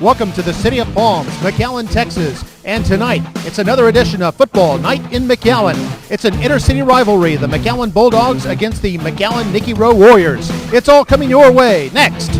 Welcome to the city of Palms, McAllen, Texas. And tonight, it's another edition of Football Night in McAllen. It's an inter-city rivalry, the McAllen Bulldogs against the McAllen Nicky Rowe Warriors. It's all coming your way next.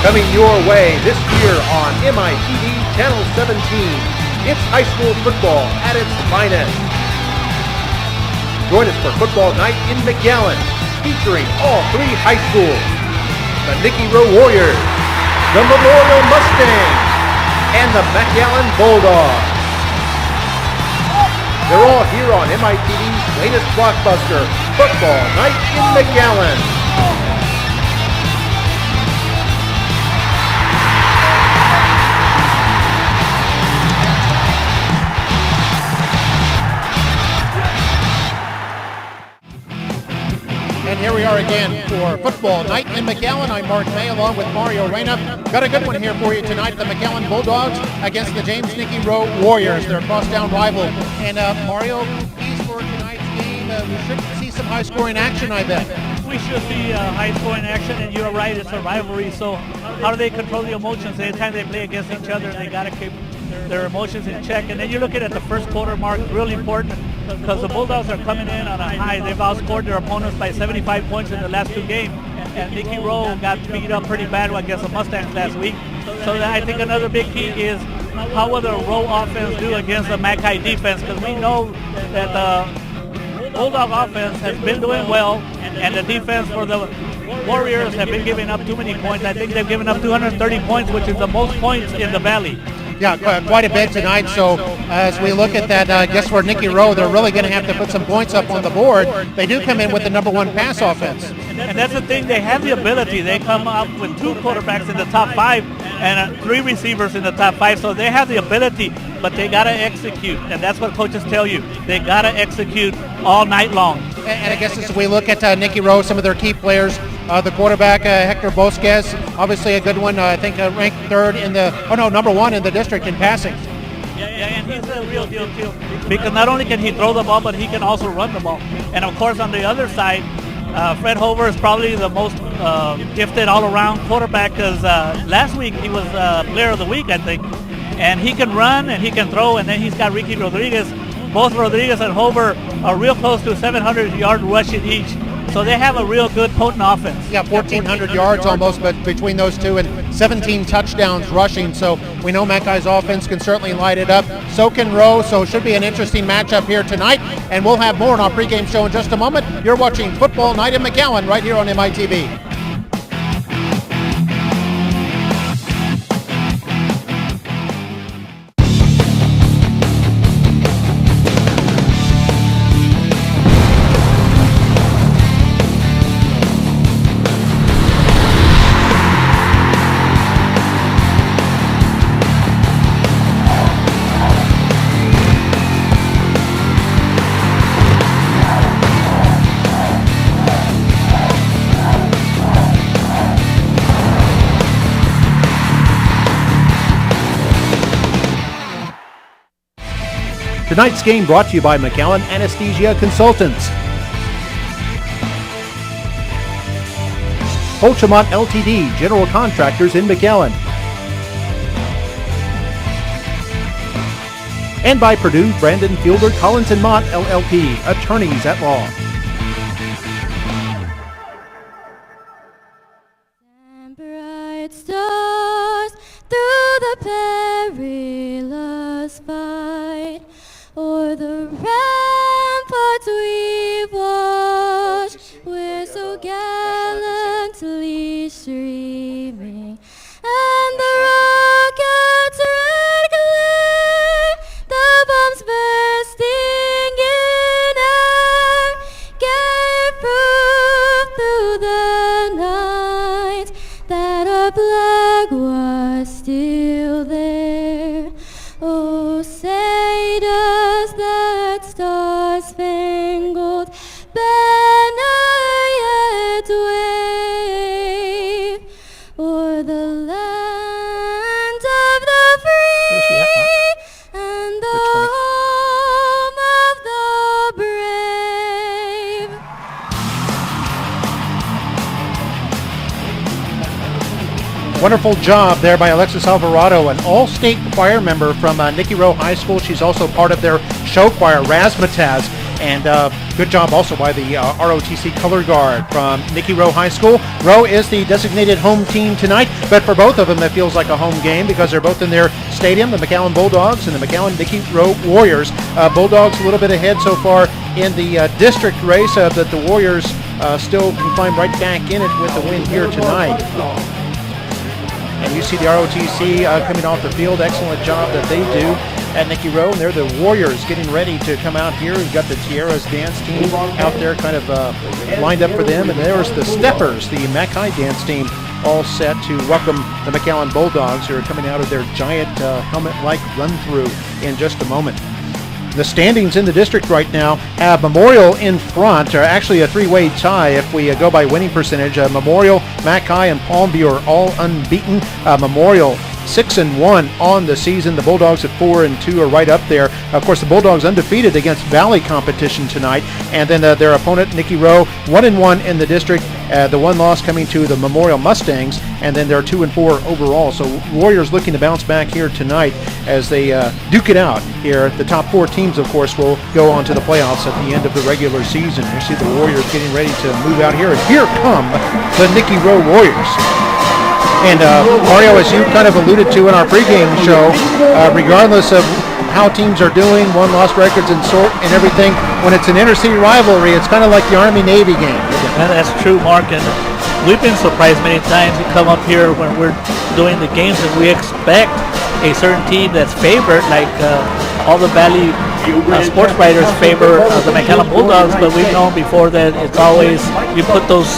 Coming your way this year on MITV Channel 17, it's high school football at its finest. Join us for Football Night in McAllen, featuring all three high schools, the Nicky Rowe Warriors, the Memorial Mustangs, and the McAllen Bulldogs. They're all here on MITV's latest blockbuster, Football Night in McAllen. And here we are again for Football Night in McAllen. I'm Mark May along with Mario Reyna. Got a good one here for you tonight. The McAllen Bulldogs against the James Nicky Rowe Warriors. They're a crosstown rival. And Mario, keys for tonight's game. We should see some high-scoring action, I bet. We should see high-scoring action, and you're right, it's a rivalry. So how do they control the emotions? Anytime they play against each other, they got to keep their emotions in check. And then you're looking at the first quarter mark, really important, because the Bulldogs are coming in on a high. They've outscored their opponents by 75 points in the last two games, and Nicky Rowe got beat up pretty bad against the Mustangs last week. So I think another big key is how will the Rowe offense do against the Mackay defense, because we know that the Bulldog offense has been doing well, and the defense for the Warriors have been giving up too many points. I think they've given up 230 points, which is the most points in the Valley. Yeah, quite a bit tonight. So as we look at that, I guess for Nicky Rowe, they're really going to have to put some points up on the board. They do come in with the number one pass offense. And that's the thing. They have the ability. They come up with two quarterbacks in the top five and three receivers in the top five. So they have the ability, but they got to execute. And that's what coaches tell you. They got to execute all night long. And I guess as we look at Nicky Rowe, some of their key players, the quarterback, Hector Bosquez, obviously a good one. I think ranked number one in the district in passing. Yeah, and he's a real deal too. Because not only can he throw the ball, but he can also run the ball. And of course, on the other side, Fred Hover is probably the most gifted all-around quarterback, because last week he was Player of the Week, I think. And he can run and he can throw, and then he's got Ricky Rodriguez. Both Rodriguez and Hover are real close to 700-yard rushing each. So they have a real good, potent offense. Yeah, 1,400 yards almost, but between those two, and 17 touchdowns rushing. So we know Mackay's offense can certainly light it up. So can Rowe. So it should be an interesting matchup here tonight. And we'll have more on our pregame show in just a moment. You're watching Football Night in McAllen right here on MITV. Tonight's game brought to you by McAllen Anesthesia Consultants. Holchamont Ltd. General Contractors in McAllen. And by Purdue, Brandon Fielder, Collins & Mott LLP, Attorneys at Law. And bright stars through the perilous fight, o'er the ramparts we've watched, we're so gallantly streaming, and the rocket's red glare, the bombs bursting in air, Wonderful job there by Alexis Alvarado, an all-state choir member from Nicky Rowe High School. She's also part of their show choir, Razzmatazz. And good job also by the ROTC color guard from Nicky Rowe High School. Rowe is the designated home team tonight, but for both of them it feels like a home game because they're both in their stadium, the McAllen Bulldogs and the McAllen Nicky Rowe Warriors. Bulldogs a little bit ahead so far in the district race, but the Warriors still can climb right back in it with the win here tonight. And you see the ROTC coming off the field. Excellent job that they do at Nicky Rowe. And they're the Warriors getting ready to come out here. We've got the Tierras dance team out there kind of lined up for them. And there's the Steppers, the Mackay dance team, all set to welcome the McAllen Bulldogs who are coming out of their giant helmet-like run-through in just a moment. The standings in the district right now have Memorial in front, or actually a three-way tie if we go by winning percentage. Memorial, Mackay, and Palmview are all unbeaten. Memorial 6-1 on the season. The Bulldogs at 4-2 are right up there. Of course, the Bulldogs undefeated against Valley competition tonight, and then their opponent Nicky Rowe 1-1 in the district. The one loss coming to the Memorial Mustangs, and then they're 2-4 overall. So Warriors looking to bounce back here tonight as they duke it out here. The top four teams, of course, will go on to the playoffs at the end of the regular season. You see the Warriors getting ready to move out here, and here come the Nicky Rowe Warriors. And Mario, as you kind of alluded to in our pregame show, regardless of how teams are doing, one-loss records and everything, when it's an inter-city rivalry, it's kind of like the Army-Navy game. And that's true, Mark. And we've been surprised many times. We come up here when we're doing the games and we expect a certain team that's favored, like all the Valley sports writers favor the McAllen Bulldogs, but we've known before that it's always, you put those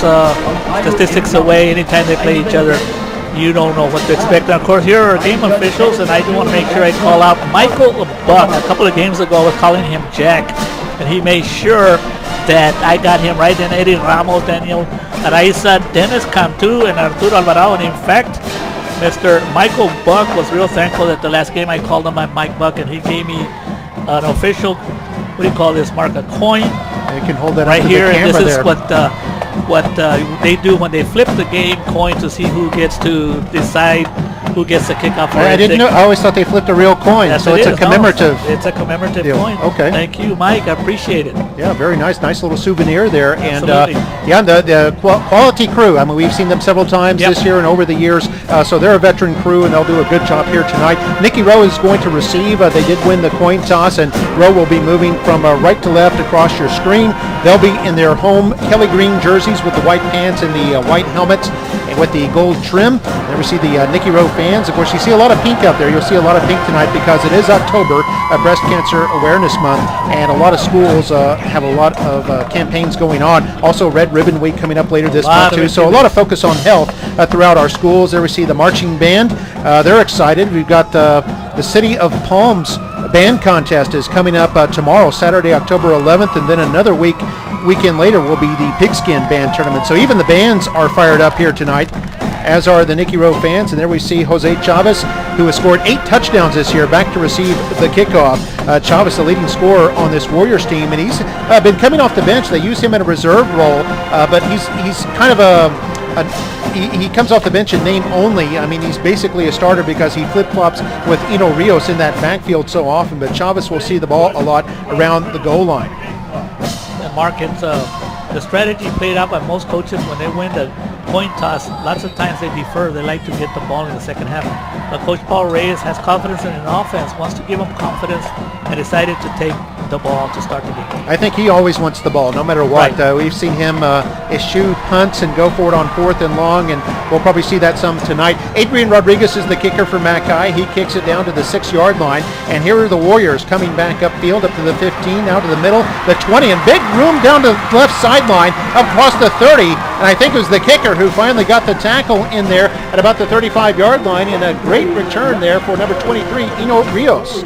statistics away anytime they play each other. You don't know what to expect. And of course, here are game officials, and I do want to make sure I call out Michael Buck. A couple of games ago, I was calling him Jack, and he made sure that I got him right. And Eddie Ramos, Daniel Araiza, Dennis Cantu, and Arturo Alvarado. And in fact, Mr. Michael Buck was real thankful that the last game I called him Mike Buck, and he gave me an official, what do you call this, Mark, a coin. You can hold that right up to here, the camera and this there. is what they do when they flip the game coin to see who gets to decide who gets the kickoff. I didn't know. I always thought they flipped a real coin, yes, so it's a commemorative. No, it's a commemorative deal. coin. Okay. Thank you, Mike. I appreciate it. Yeah, very nice. Nice little souvenir there. Absolutely. And yeah, the quality crew. I mean, we've seen them several times this year and over the years. So they're a veteran crew, and they'll do a good job here tonight. Nicky Rowe is going to receive. They did win the coin toss, and Rowe will be moving from right to left across your screen. They'll be in their home Kelly green jerseys with the white pants and the white helmets and with the gold trim. There we see the Nicky Rowe fans. Of course, you see a lot of pink out there. You'll see a lot of pink tonight because it is October, Breast Cancer Awareness Month, and a lot of schools have a lot of campaigns going on. Also, Red Ribbon Week coming up later this month too. So a lot of focus on health throughout our schools. There we see the marching band. They're excited. We've got the City of Palms band contest is coming up tomorrow, Saturday, October 11th, and then another weekend later will be the Pigskin Band Tournament. So even the bands are fired up here tonight, as are the Nicky Rowe fans. And there we see Jose Chavez, who has scored 8 touchdowns this year, back to receive the kickoff. Chavez, the leading scorer on this Warriors team, and he's been coming off the bench. They use him in a reserve role, but he's kind of he comes off the bench in name only. I mean, he's basically a starter because he flip-flops with Eno Rios in that backfield so often, but Chavez will see the ball a lot around the goal line. And Mark, it's the strategy played out by most coaches when they win the coin toss. Lots of times they defer. They like to get the ball in the second half. But Coach Paul Reyes has confidence in an offense, wants to give them confidence, and decided to take the ball to start the game. I think he always wants the ball, no matter what. Right. We've seen him eschew punts and go for it on 4th and long, and we'll probably see that some tonight. Adrian Rodriguez is the kicker for Mackay. He kicks it down to the 6-yard line, and here are the Warriors coming back upfield up to the 15, now to the middle, the 20, and big room down to the left sideline, across the 30, and I think it was the kicker who finally got the tackle in there at about the 35-yard line, and a great return there for number 23, Eno Rios.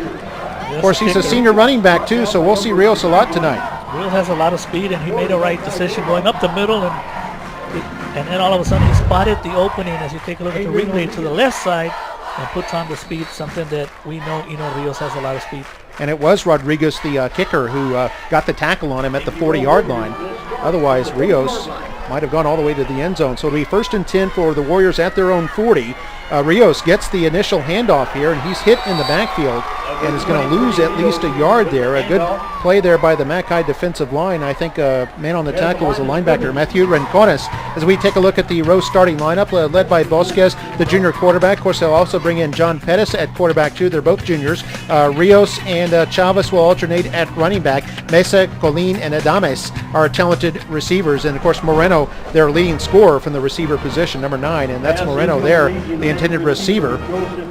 Of course, he's a senior running back, too, so we'll see Rios a lot tonight. Rios has a lot of speed, and he made a right decision going up the middle, and then all of a sudden he spotted the opening as you take a look at the replay to the left side and puts on the speed, something that we know Eno Rios has a lot of speed. And it was Rodriguez, the kicker, who got the tackle on him at the 40-yard line. Otherwise, Rios Might have gone all the way to the end zone. So it'll be 1st and 10 for the Warriors at their own 40. Rios gets the initial handoff here, and he's hit in the backfield and is going to lose at least a yard there. A good play there by the Mackay defensive line. I think man on the tackle was a linebacker, Matthew Rencones. As we take a look at the Rowe starting lineup, led by Bosquez, the junior quarterback. Of course, they'll also bring in John Pettis at quarterback too. They're both juniors. Rios and Chavez will alternate at running back. Mesa, Colleen, and Adames are talented receivers. And of course, Moreno, their leading scorer from the receiver position, number 9. And that's Moreno there, the intended receiver.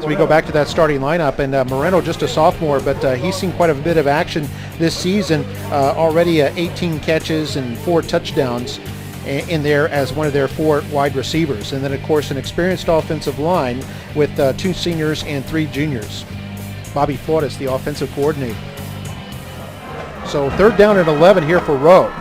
So we go back to that starting lineup. And Moreno, just a sophomore, but he's seen quite a bit of action this season. Already 18 catches and 4 touchdowns in there as one of their 4 wide receivers. And then, of course, an experienced offensive line with 2 seniors and 3 juniors. Bobby Flores, the offensive coordinator. So 3rd down and 11 here for Rowe.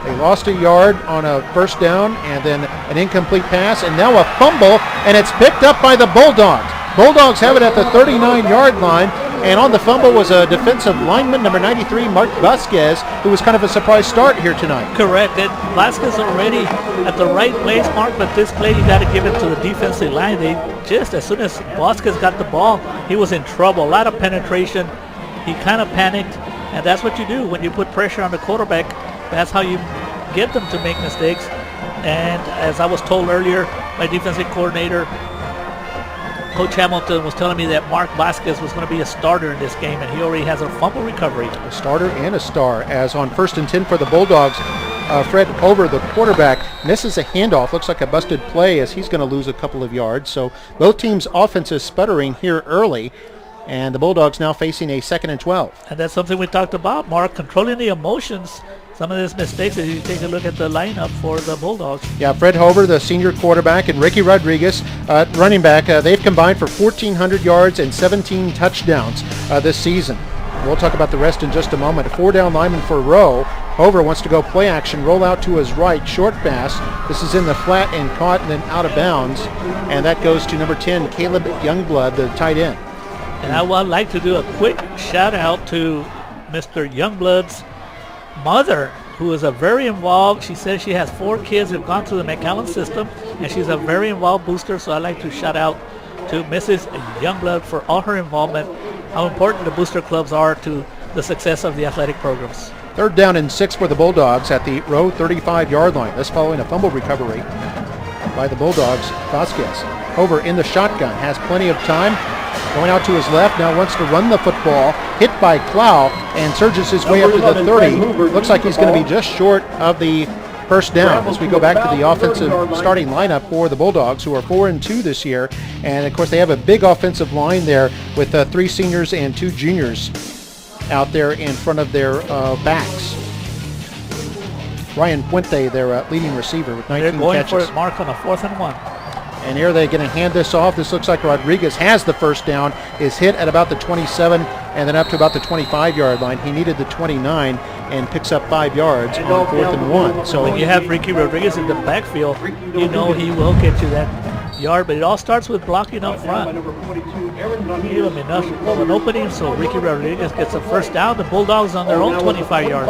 They lost a yard on a first down and then an incomplete pass, and now a fumble, and it's picked up by the Bulldogs. Bulldogs have it at the 39-yard line, and on the fumble was a defensive lineman, number 93, Mark Vasquez, who was kind of a surprise start here tonight. Correct. And Vasquez already at the right place, Mark, but this play you got to give it to the defensive line. They just, as soon as Vasquez got the ball, he was in trouble. A lot of penetration. He kind of panicked, and that's what you do when you put pressure on the quarterback. That's how you get them to make mistakes. And as I was told earlier, my defensive coordinator, Coach Hamilton, was telling me that Mark Vasquez was going to be a starter in this game, and he already has a fumble recovery. A starter and a star, as on 1st and 10 for the Bulldogs, Fred Hover, the quarterback, misses a handoff. Looks like a busted play as he's going to lose a couple of yards. So both teams' offenses sputtering here early, and the Bulldogs now facing a 2nd and 12. And that's something we talked about, Mark, controlling the emotions. Some of these mistakes, as you take a look at the lineup for the Bulldogs. Yeah, Fred Hover, the senior quarterback, and Ricky Rodriguez, running back. They've combined for 1,400 yards and 17 touchdowns this season. We'll talk about the rest in just a moment. A 4-down lineman for Rowe. Hover wants to go play action, roll out to his right, short pass. This is in the flat and caught and then out of bounds. And that goes to number 10, Caleb Youngblood, the tight end. And I would like to do a quick shout out to Mr. Youngblood's mother, who is a very involved. She says she has 4 kids who have gone through the McAllen system, and she's a very involved booster. So I'd like to shout out to Mrs. Youngblood for all her involvement, how important the booster clubs are to the success of the athletic programs. 3rd down and 6 for the Bulldogs at the Rowe 35-yard line. This following a fumble recovery by the Bulldogs. Vasquez over in the shotgun, has plenty of time. Going out to his left, now wants to run the football. Hit by Clow and surges his way up to the 30. Looks like he's going to be just short of the first down as we go back to the offensive starting lineup for the Bulldogs, who are 4-2 this year. And, of course, they have a big offensive line there with 3 seniors and 2 juniors out there in front of their backs. Ryan Puente, their leading receiver, with 19 They're going catches. for it, Mark, on a 4th and 1. And here they're going to hand this off. This looks like Rodriguez has the first down, is hit at about the 27 and then up to about the 25-yard line. He needed the 29 and picks up 5 yards on 4th and 1. So when you have Ricky Rodriguez in the backfield, you know he will get you that yard, but it all starts with blocking up front. Give him enough of an opening so Ricky Rodriguez gets a first down. The Bulldogs on their own 25-yard.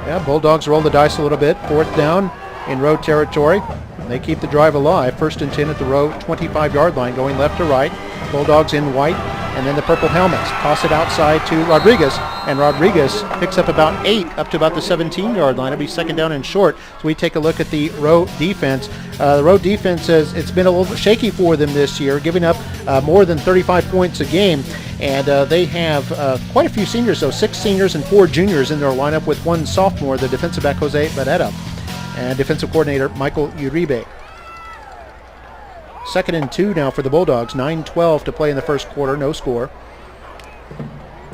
Yeah, Bulldogs roll the dice a little bit. 4th down in Rowe territory. They keep the drive alive. 1st and 10 at the Rowe 25-yard line, going left to right. Bulldogs in white, and then the purple helmets. Toss it outside to Rodriguez, and Rodriguez picks up about 8 up to about the 17-yard line. It'll be 2nd down and short. So we take a look at the Rowe defense. The Rowe defense says it's been a little bit shaky for them this year, giving up more than 35 points a game. And they have quite a few seniors, though, 6 seniors and 4 juniors in their lineup, with 1 sophomore, the defensive back Jose Barrera, and defensive coordinator Michael Uribe. 2nd and 2 now for the Bulldogs. 9:12 to play in the first quarter. No score.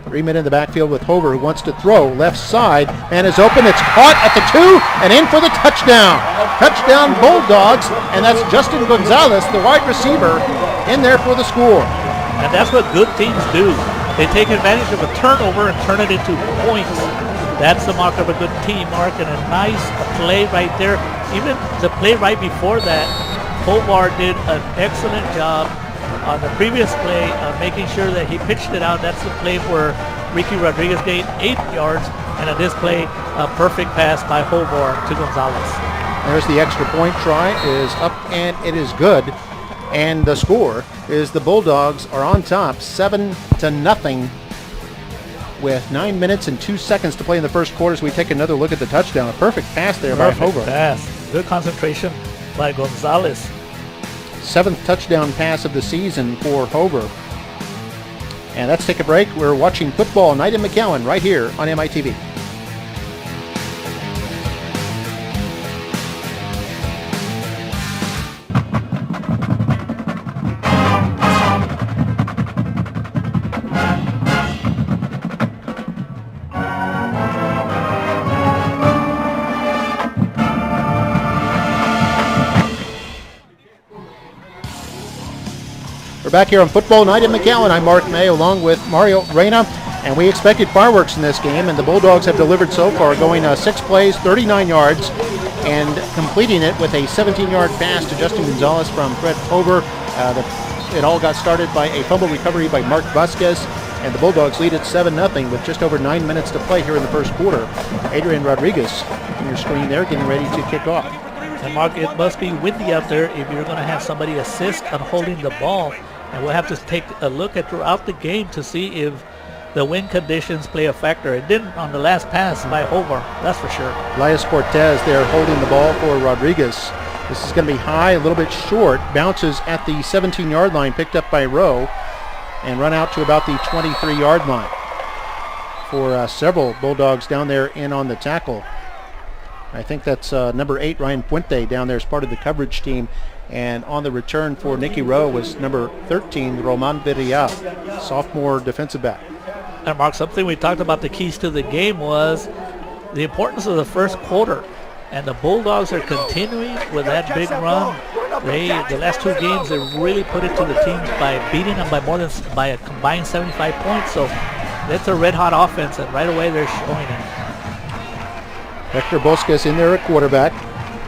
3 men in the backfield with Hover, who wants to throw left side. Man is open. It's caught at the 2 and in for the touchdown. Touchdown Bulldogs, and that's Justin Gonzalez, the wide receiver, in there for the score. And that's what good teams do. They take advantage of a turnover and turn it into points. That's the mark of a good team, Mark, and a nice play right there. Even the play right before that, Hobart did an excellent job on the previous play of making sure that he pitched it out. That's the play where Ricky Rodriguez gained 8 yards, and in this play, a perfect pass by Hobart to Gonzalez. There's the extra point try is up, and it is good. And the score is the Bulldogs are on top 7-0 with 9 minutes and 2 seconds to play in the first quarter. As we take another look at the touchdown. A perfect pass there by Hoover. Pass. Good concentration by Gonzalez. 7th touchdown pass of the season for Hoover. And let's take a break. We're watching Football Night in McAllen right here on MITV. We're back here on Football Night in McAllen. I'm Mark May along with Mario Reyna, and we expected fireworks in this game, and the Bulldogs have delivered so far, going 6 plays, 39 yards, and completing it with a 17-yard pass to Justin Gonzalez from Fred Hoover. It all got started by a fumble recovery by Mark Vasquez, and the Bulldogs lead at 7-0 with just over 9 minutes to play here in the first quarter. Adrian Rodriguez on your screen there, getting ready to kick off. And Mark, it must be windy out there if you're going to have somebody assist on holding the ball. And we'll have to take a look at throughout the game to see if the wind conditions play a factor. It didn't on the last pass by Hoover, that's for sure. Elias Cortez there holding the ball for Rodriguez. This is going to be high, a little bit short. Bounces at the 17-yard line, picked up by Rowe, and run out to about the 23-yard line for several Bulldogs down there in on the tackle. I think that's number 8, Ryan Puente, down there as part of the coverage team. And on the return for Nicky Rowe was number 13, Roman Villarreal, sophomore defensive back. And Mark, something we talked about the keys to the game was the importance of the first quarter. And the Bulldogs are continuing with that big run. The last 2 games, they really put it to the teams by beating them by a combined 75 points. So that's a red-hot offense, and right away they're showing it. Hector Bosquez in there at quarterback.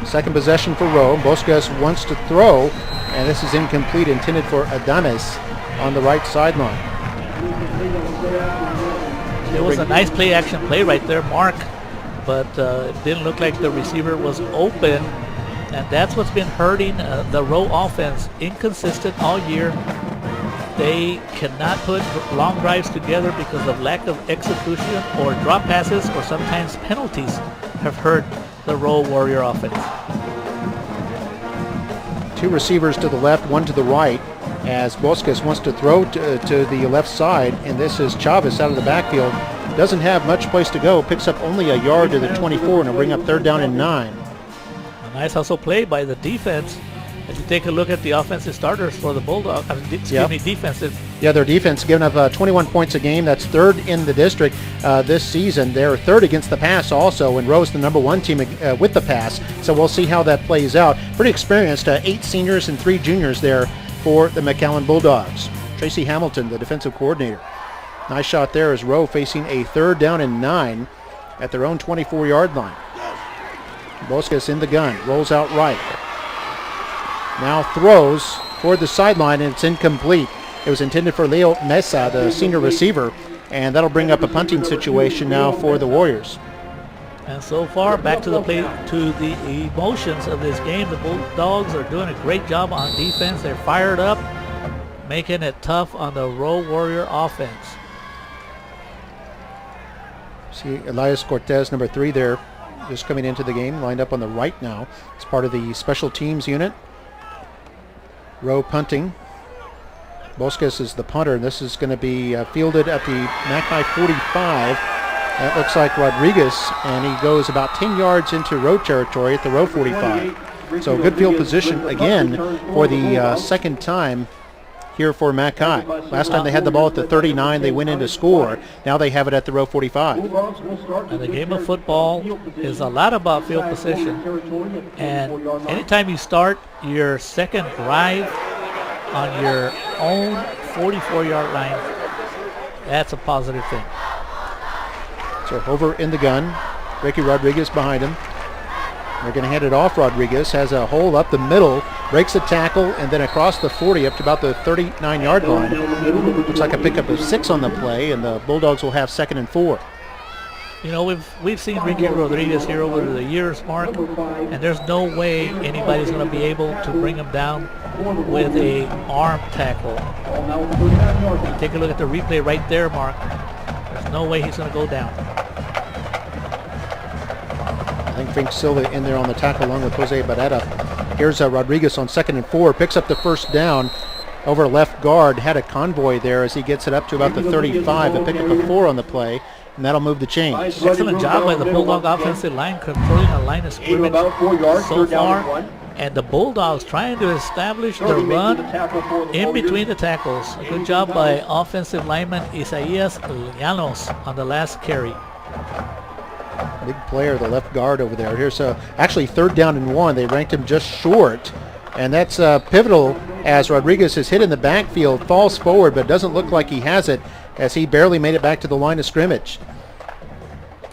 Second possession for Rowe. Bosquez wants to throw, and this is incomplete, intended for Adames on the right sideline. It was a nice play-action play right there, Mark, but it didn't look like the receiver was open, and that's what's been hurting the Rowe offense. Inconsistent all year. They cannot put long drives together because of lack of execution or drop passes, or sometimes penalties have hurt the Rowe Warrior offense. 2 receivers to the left, 1 to the right, as Bosquez wants to throw to the left side, and this is Chavez out of the backfield. Doesn't have much place to go, picks up only a yard to the 24, and will bring up 3rd down and 9. A nice hustle play by the defense. If you take a look at the offensive starters for the Bulldogs, defensive. Yeah, their defense giving up 21 points a game. That's 3rd in the district this season. They're 3rd against the pass also, and Rowe's the number 1 team with the pass. So we'll see how that plays out. Pretty experienced, 8 seniors and 3 juniors there for the McAllen Bulldogs. Tracy Hamilton, the defensive coordinator. Nice shot there as Rowe facing a 3rd down and 9 at their own 24-yard line. Bosquez in the gun, rolls out right. Now throws toward the sideline, and it's incomplete. It was intended for Leo Mesa, the senior receiver, and that'll bring up a punting situation now for the Warriors. And so far, back to the emotions of this game. The Bulldogs are doing a great job on defense. They're fired up, making it tough on the Rowe Warrior offense. See Elias Cortez, number 3 there, just coming into the game, lined up on the right now. It's part of the special teams unit. Rowe punting. Bosquez is the punter, and this is going to be fielded at the Mackay 45. That looks like Rodriguez, and he goes about 10 yards into Rowe territory at the Rowe 45. So good field position again for the second time here for Mackay. Last time they had the ball at the 39, they went in to score. Now they have it at the Rowe 45. And the game of football is a lot about field position. And anytime you start your second drive on your own 44-yard line, that's a positive thing. So over in the gun, Ricky Rodriguez behind him. They're going to hand it off. Rodriguez has a hole up the middle, breaks a tackle, and then across the 40 up to about the 39-yard line. Looks like a pickup of 6 on the play, and the Bulldogs will have 2nd and 4. You know, we've seen Ricky Rodriguez here over the years, Mark, and there's no way anybody's going to be able to bring him down with a arm tackle. Take a look at the replay right there, Mark. There's no way he's going to go down. I think Frank Silva in there on the tackle along with Jose Barrera. Here's Rodriguez on 2nd and 4, picks up the first down over left guard, had a convoy there as he gets it up to about the 35, a pick up a 4 on the play, and that'll move the chains. Excellent job by the Bulldog offensive line, controlling a line of scrimmage so far, and the Bulldogs trying to establish the run in between the tackles. A good job by offensive lineman Isaias Llanos on the last carry. Big player, the left guard over there. Here's actually 3rd down and 1. They ranked him just short, and that's pivotal as Rodriguez is hit in the backfield, falls forward, but doesn't look like he has it as he barely made it back to the line of scrimmage.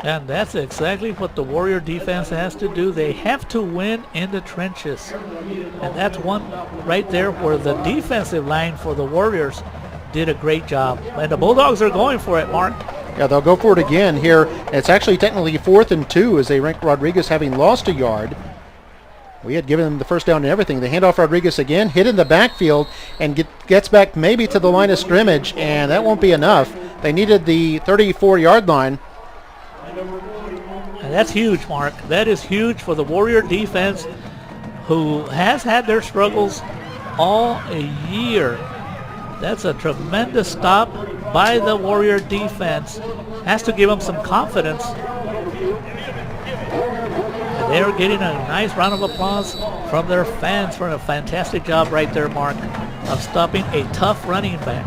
And that's exactly what the Warrior defense has to do. They have to win in the trenches. And that's one right there where the defensive line for the Warriors did a great job. And the Bulldogs are going for it, Mark. Yeah, they'll go for it again here. It's actually technically 4th and 2 as they rank Rodriguez having lost a yard. We had given them the first down and everything. They hand off Rodriguez again, hit in the backfield, and gets back maybe to the line of scrimmage, and that won't be enough. They needed the 34-yard line. And that's huge, Mark. That is huge for the Warrior defense, who has had their struggles all a year. That's a tremendous stop by the Warrior defense. Has to give them some confidence. And they're getting a nice round of applause from their fans for a fantastic job right there, Mark, of stopping a tough running back.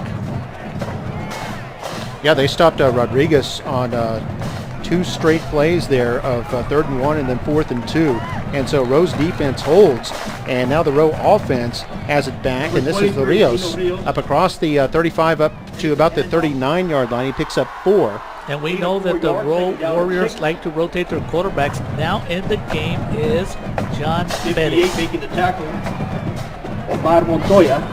Yeah, they stopped Rodriguez on 2 straight plays there of 3rd and 1 and then 4th and 2. And so Rowe's defense holds, and now the Rowe offense has it back, and this is the Rios up across the 35 up to about the 39-yard line. He picks up 4. And we know that the Rowe Warriors like to rotate their quarterbacks. Now in the game is John Pettis. Making the tackle, Omar Montoya.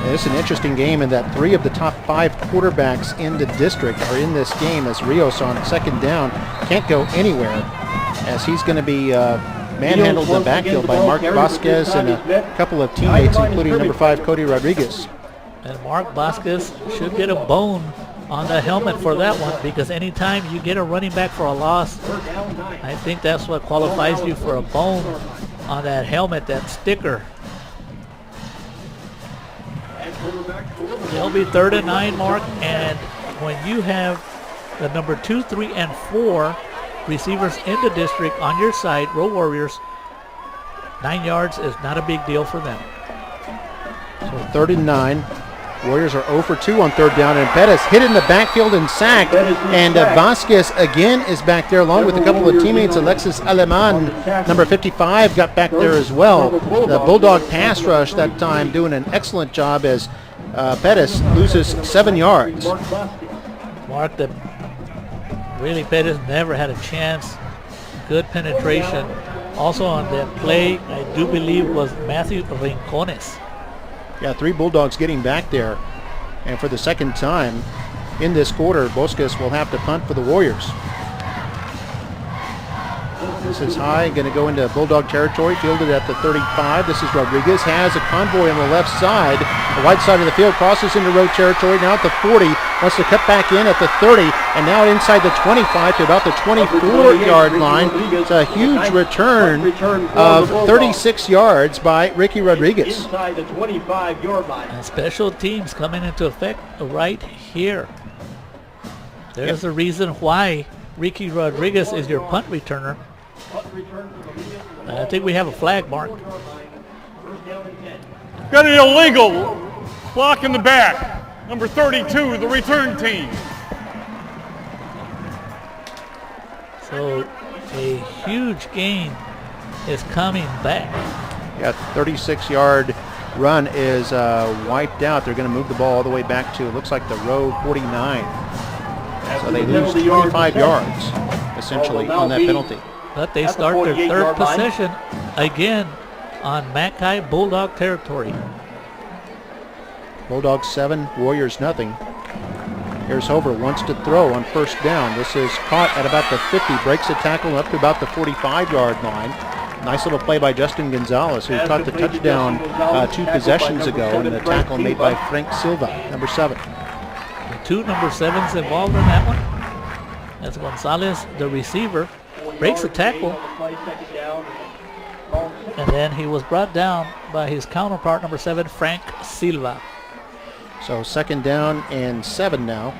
It's an interesting game in that 3 of the top 5 quarterbacks in the district are in this game, as Rios on 2nd down can't go anywhere, as he's going to be manhandled in the backfield by Mark Vasquez and a couple of teammates, including number 5 Cody Rodriguez. And Mark Vasquez should get a bone on the helmet for that one, because anytime you get a running back for a loss, I think that's what qualifies you for a bone on that helmet, that sticker. It'll be 3rd and 9, Mark, and when you have the number 2, 3, and 4 receivers in the district on your side, Rowe Warriors, 9 yards is not a big deal for them. So 3rd and 9. Warriors are 0 for 2 on 3rd down, and Pettis hit in the backfield and sacked, and Vasquez again is back there along with a couple of teammates. Alexis Aleman, number 55, got back there as well. The Bulldog pass rush that time doing an excellent job as Pettis loses 7 yards. Mark, Pettis never had a chance. Good penetration. Also on that play, I do believe, was Matthew Rincones. Yeah, 3 Bulldogs getting back there. And for the 2nd time in this quarter, Bosques will have to punt for the Warriors. This is high, going to go into Bulldog territory, fielded at the 35. This is Rodriguez, has a convoy on the left side. The right side of the field, crosses into Rowe territory, now at the 40, wants to cut back in at the 30, and now inside the 25 to about the 24-yard line. It's a huge return of 36 yards by Ricky Rodriguez. Inside the 25-yard line. And special teams coming into effect right here. There's a reason why Ricky Rodriguez is your punt returner. I think we have a flag, Mark. Got an illegal block in the back. Number 32, the return team. So a huge gain is coming back. Yeah, 36-yard run is wiped out. They're going to move the ball all the way back to, it looks like the Rowe 49. So they lose 25 yards, essentially, on that penalty. But they start their 3rd possession again on Mackay Bulldog territory. Bulldogs 7, Warriors nothing. Here's Hover, wants to throw on first down. This is caught at about the 50, breaks a tackle up to about the 45-yard line. Nice little play by Justin Gonzalez, who caught the touchdown 2 possessions ago, and the tackle made by Frank Silva, number 7. Two number 7s involved in that one. That's Gonzalez, the receiver, breaks the tackle, and then he was brought down by his counterpart, number 7, Frank Silva. So 2nd down and 7 now.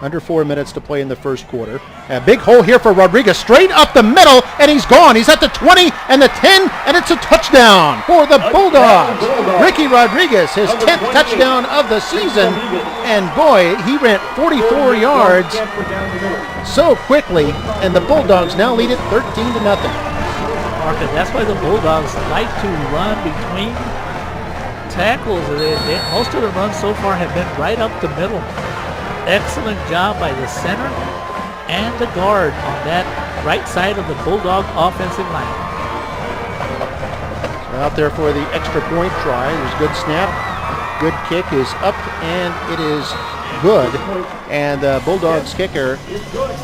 Under 4 minutes to play in the first quarter. A big hole here for Rodriguez, straight up the middle, and he's gone. He's at the 20 and the 10, and it's a touchdown for the Bulldogs. Ricky Rodriguez, his 10th touchdown of the season, and boy, he ran 44 yards so quickly, and the Bulldogs now lead it 13-0. Marcus, that's why the Bulldogs like to run between tackles. Most of the runs so far have been right up the middle. Excellent job by the center and the guard on that right side of the Bulldog offensive line. So out there for the extra point try. There's good snap. Good kick is up, and it is good. And the Bulldogs kicker,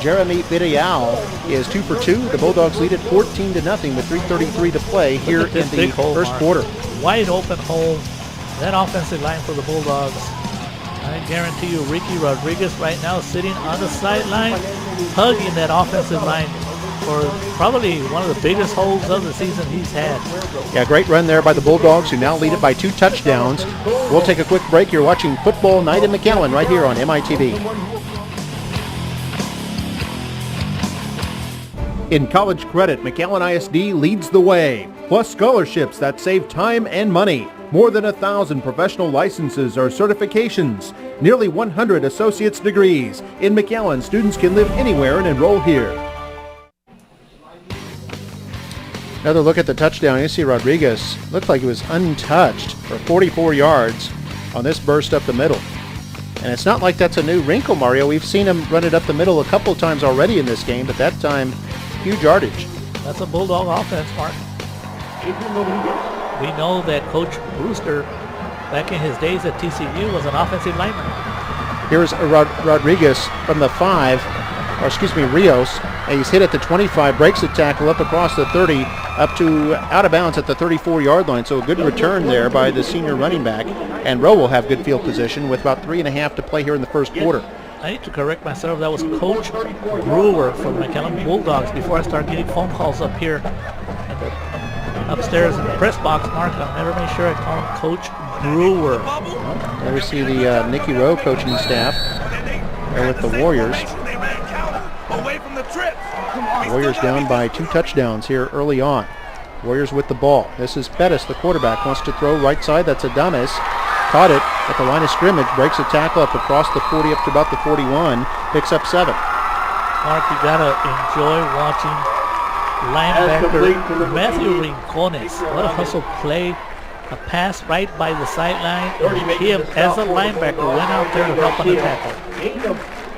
Jeremy Vidal, is 2 for 2. The Bulldogs lead it 14-0 with 3:33 to play here in the first quarter. Wide open hole. That offensive line for the Bulldogs. I guarantee you Ricky Rodriguez right now sitting on the sideline, hugging that offensive line for probably one of the biggest holes of the season he's had. Yeah, great run there by the Bulldogs, who now lead it by 2 touchdowns. We'll take a quick break. You're watching Football Night in McAllen right here on MITV. In college credit, McAllen ISD leads the way. Plus scholarships that save time and money. More than 1,000 professional licenses or certifications. Nearly 100 associate's degrees. In McAllen, students can live anywhere and enroll here. Another look at the touchdown. You see Rodriguez looked like he was untouched for 44 yards on this burst up the middle. And it's not like that's a new wrinkle, Mario. We've seen him run it up the middle a couple times already in this game, but that time, huge yardage. That's a Bulldog offense, Mark. We know that Coach Brewster, back in his days at TCU, was an offensive lineman. Here's Rodriguez from the 5, or excuse me, Rios. And he's hit at the 25, breaks the tackle up across the 30, up to out of bounds at the 34-yard line. So a good return there by the senior running back. And Rowe will have good field position with about 3.5 to play here in the first quarter. I need to correct myself. That was Coach Brewer from the McAllen Bulldogs before I start getting phone calls up here at the upstairs in the press box, Mark. I'll never make sure I call him Coach Brewer. Well, there we see the Nicky Rowe coaching staff there with the Warriors. Warriors down by 2 touchdowns here early on. Warriors with the ball. This is Pettis, the quarterback, wants to throw right side. That's Adames. Caught it at the line of scrimmage, breaks a tackle up across the 40 up to about the 41, picks up 7. Mark, you gotta enjoy watching linebacker Matthew Rincones. What a hustle play. A pass right by the sideline. And him, as a linebacker, went out there to help on the tackle.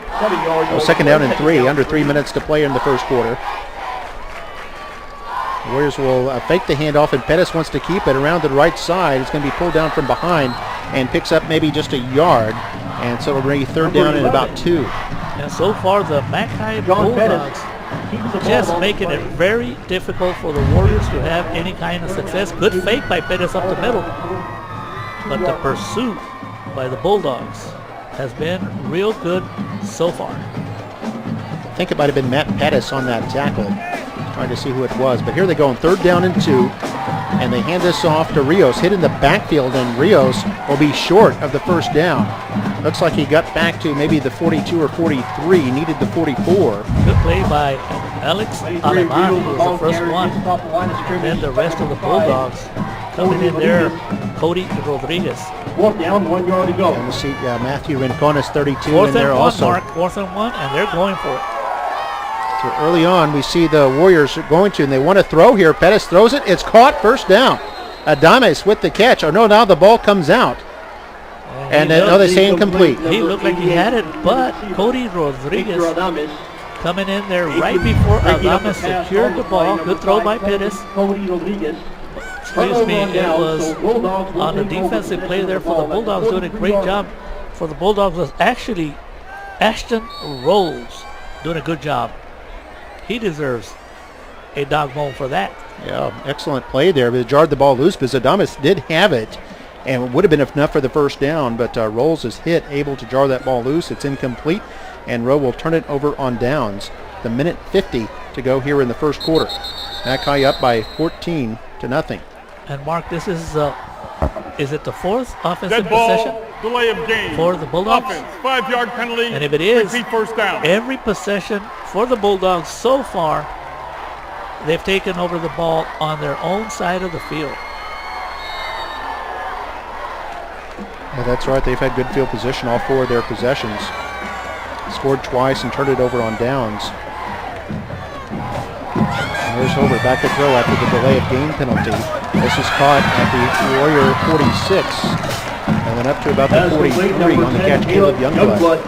Well, 2nd down and 3, under 3 minutes to play in the first quarter. The Warriors will fake the handoff, and Pettis wants to keep it around to the right side. It's going to be pulled down from behind and picks up maybe just a yard. And so it'll bring 3rd down and about 2. And so far, the McAllen Bulldogs just making it very difficult for the Warriors to have any kind of success. Good fake by Pettis up the middle. But the pursuit by the Bulldogs has been real good so far. I think it might have been Matt Pettis on that tackle. Trying to see who it was. But here they go on 3rd down and 2. And they hand this off to Rios. Hit in the backfield, and Rios will be short of the first down. Looks like he got back to maybe the 42 or 43. He needed the 44. Good play by Alex Aleman, who was the first one. And then the rest of the Bulldogs coming in there. Cody Rodriguez. 4th down, 1 yard to go. And we see Matthew Rincones, 32, 4th in there and 1, also. Mark. 4th and 1, and they're going for it. So early on, we see the Warriors going to, and they want to throw here. Pettis throws it. It's caught. First down. Adames with the catch. Oh, no, now the ball comes out. And no, they say incomplete. He looked like he had it, but Cody Rodriguez coming in there right before Adames secured the ball. Good throw by Pettis. Excuse me, it was on a defensive play there for the Bulldogs, doing a great job for the Bulldogs was actually Ashton Rolls, doing a good job. He deserves a dog bone for that. Yeah, excellent play there. But it jarred the ball loose because Adamas did have it, and it would have been enough for the first down, but Rolls is hit, able to jar that ball loose. It's incomplete, and Rowe will turn it over on downs. The minute 50 to go here in the first quarter. Mackay up by 14-0. And Mark, this is it the fourth offensive Dead ball, possession delay of game. for the Bulldogs? Offense, 5-yard penalty. And if it is, repeat first down. every possession for the Bulldogs so far, they've taken over the ball on their own side of the field. Yeah, that's right. They've had good field position all 4 of their possessions. Scored twice and turned it over on downs. There's Hoover back to throw after the delay of game penalty. This is caught at the Warrior 46 and then up to about the 43 on the catch, Caleb Youngblood.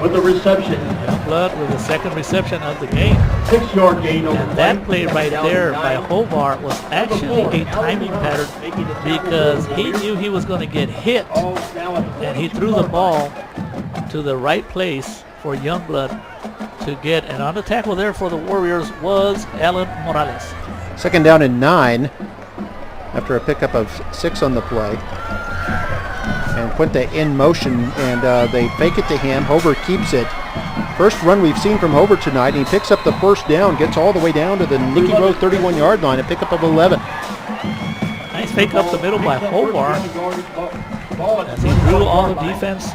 With the reception. Youngblood with the second reception of the game. 6-yard gain over And that play right there by Hobart was actually a timing pattern because he knew he was going to get hit, and he threw the ball to the right place for Youngblood to get. And on the tackle there for the Warriors was Alan Morales. Second down and 9 after a pickup of 6 on the play. And Quinte in motion, and they fake it to him. Hover keeps it. First run we've seen from Hover tonight, and he picks up the first down, gets all the way down to the Nicky Rowe 31-yard line, a pickup of 11. Nice fake up the middle by Hobart as he drew all the defense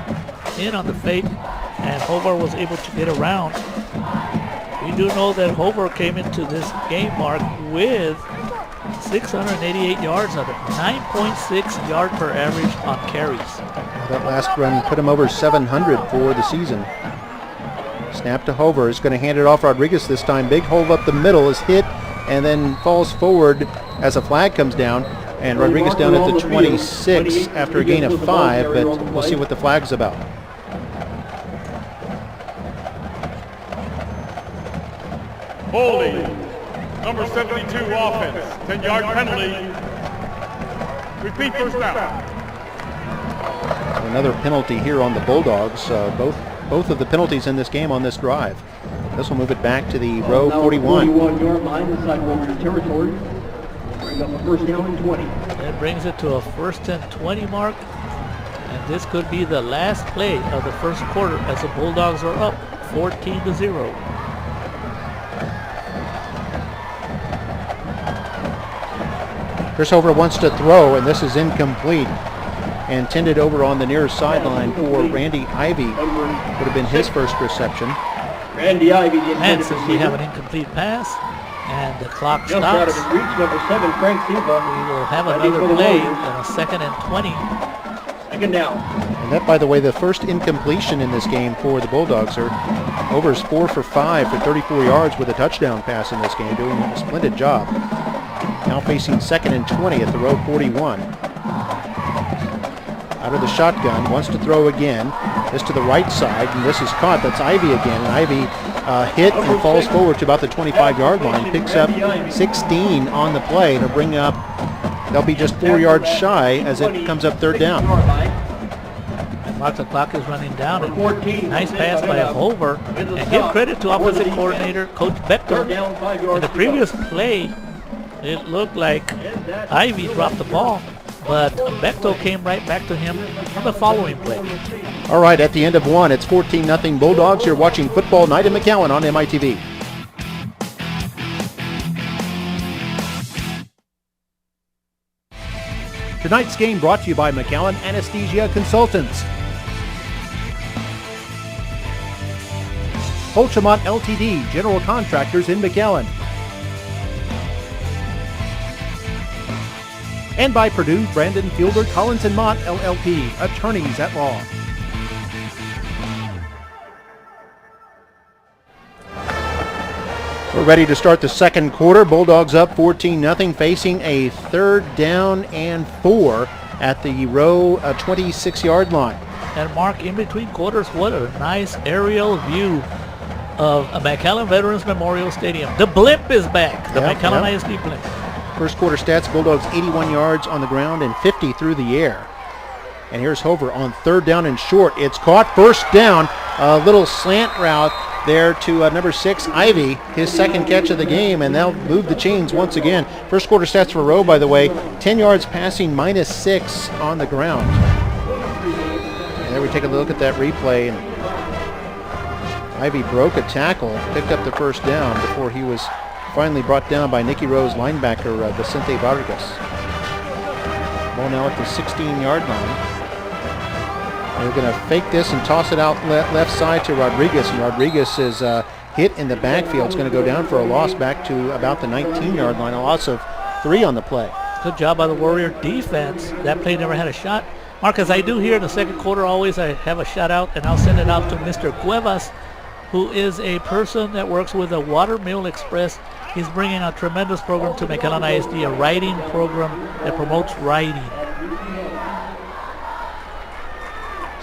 in on the fake, and Hobart was able to get around. We do know that Hobart came into this game, Mark, with 688 yards on it, 9.6 yard per average on carries. That last run put him over 700 for the season. Snap to Hover, is going to hand it off Rodriguez this time. Big hole up the middle, is hit and then falls forward as a flag comes down. And Rodriguez down at the 26 after a gain of 5, but we'll see what the flag's about. Holding. Number 72 offense. 10-yard penalty. Repeat first down. Another penalty here on the Bulldogs. Both of the penalties in this game on this drive. This will move it back to the Rowe 41. 41-yard line inside Warrior territory. Bring up a first down and 20. That brings it to a 1st and 20 mark. And this could be the last play of the first quarter as the Bulldogs are up 14-0. Chris Hover wants to throw, and this is incomplete. Intended over on the near sideline for Randy Ivy. Would have been his first reception. Randy Ivy. And since we have an incomplete pass, and the clock Just out stops, of his reach, number 7, Frank Silva. we will have another play in a 2nd and 20. Second down. And that, by the way, the first incompletion in this game for the Bulldogs. Over's 4 for 5 for 34 yards with a touchdown pass in this game, doing a splendid job. Now facing 2nd and 20 at the Rowe 41. Out of the shotgun, wants to throw again. This to the right side, and this is caught. That's Ivy again, and Ivy hit and falls forward to about the 25-yard line. Picks up 16 on the play to bring up, they'll be just 4 yards shy as it comes up 3rd down. And Mark, the clock is running down. And nice pass by Hover. And give credit to offensive coordinator Coach Beckler. In the previous play, it looked like Ivy dropped the ball, but Bechtel came right back to him on the following play. All right, at the end of 1, it's 14-0 Bulldogs. You're watching Football Night in McAllen on MITV. Tonight's game brought to you by McAllen Anesthesia Consultants. Holchamont LTD, General Contractors in McAllen. And by Purdue, Brandon Fielder, Collins & Mott, LLP, Attorneys at Law. We're ready to start the second quarter. Bulldogs up 14-0, facing a 3rd down and 4 at the Rowe 26-yard line. And Mark, in between quarters, what a nice aerial view of McAllen Veterans Memorial Stadium. The blimp is back, the McAllen ISD blimp. First quarter stats, Bulldogs 81 yards on the ground and 50 through the air. And here's Hover on third down and short. It's caught, first down. A little slant route there to number 6, Ivy, his second catch of the game, and they'll move the chains once again. First quarter stats for Rowe, by the way, 10 yards passing, -6 on the ground. And there we take a look at that replay, and Ivy broke a tackle, picked up the first down before he was finally brought down by Nicky Rowe's linebacker, Vicente Vargas. Ball now at the 16-yard line. They're going to fake this and toss it out left side to Rodriguez, and Rodriguez is hit in the backfield. It's going to go down for a loss back to about the 19-yard line, a loss of 3 on the play. Good job by the Warrior defense. That play never had a shot. Marcus, I do here in the second quarter always I have a shout out, and I'll send it out to Mr. Cuevas, who is a person that works with the Watermill Express. He's bringing a tremendous program to McAllen ISD, a writing program that promotes writing.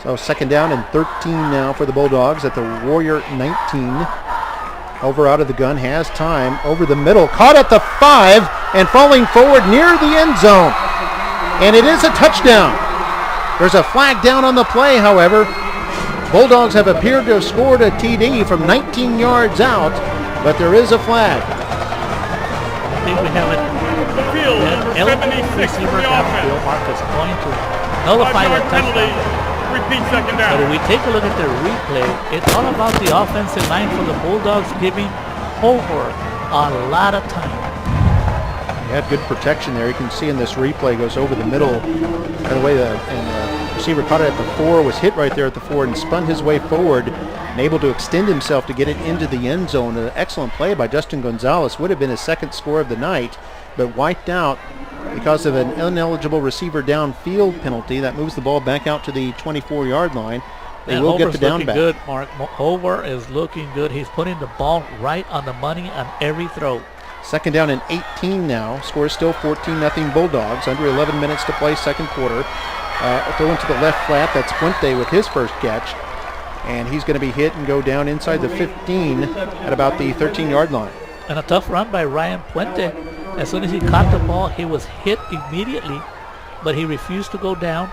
So second down and 13 now for the Bulldogs at the Warrior 19. Over out of the gun, has time, over the middle, caught at the 5 and falling forward near the end zone. And it is a touchdown. There's a flag down on the play, however. Bulldogs have appeared to have scored a TD from 19 yards out, but there is a flag. I think we have an Field number 76 receiver for the downfield. offense. Marcus going to nullify that 5-yard penalty. touchdown. Repeat second But if down. we take a look at the replay, it's all about the offensive line for the Bulldogs giving Hover a lot of time. He had good protection there. You can see in this replay, goes over the middle. By the way, the receiver caught it at the 4, was hit right there at the 4, and spun his way forward and able to extend himself to get it into the end zone. An excellent play by Justin Gonzalez. Would have been his second score of the night, but wiped out because of an ineligible receiver downfield penalty. That moves the ball back out to the 24-yard line. They will get the down back. Good, Mark. Hover is looking good. He's putting the ball right on the money on every throw. Second down and 18 now. Score is still 14-0 Bulldogs. Under 11 minutes to play, second quarter. Throwing to the left flat. That's Fuente with his first catch. And he's going to be hit and go down inside the 15 at about the 13-yard line. And a tough run by Ryan Puente. As soon as he caught the ball, he was hit immediately, but he refused to go down.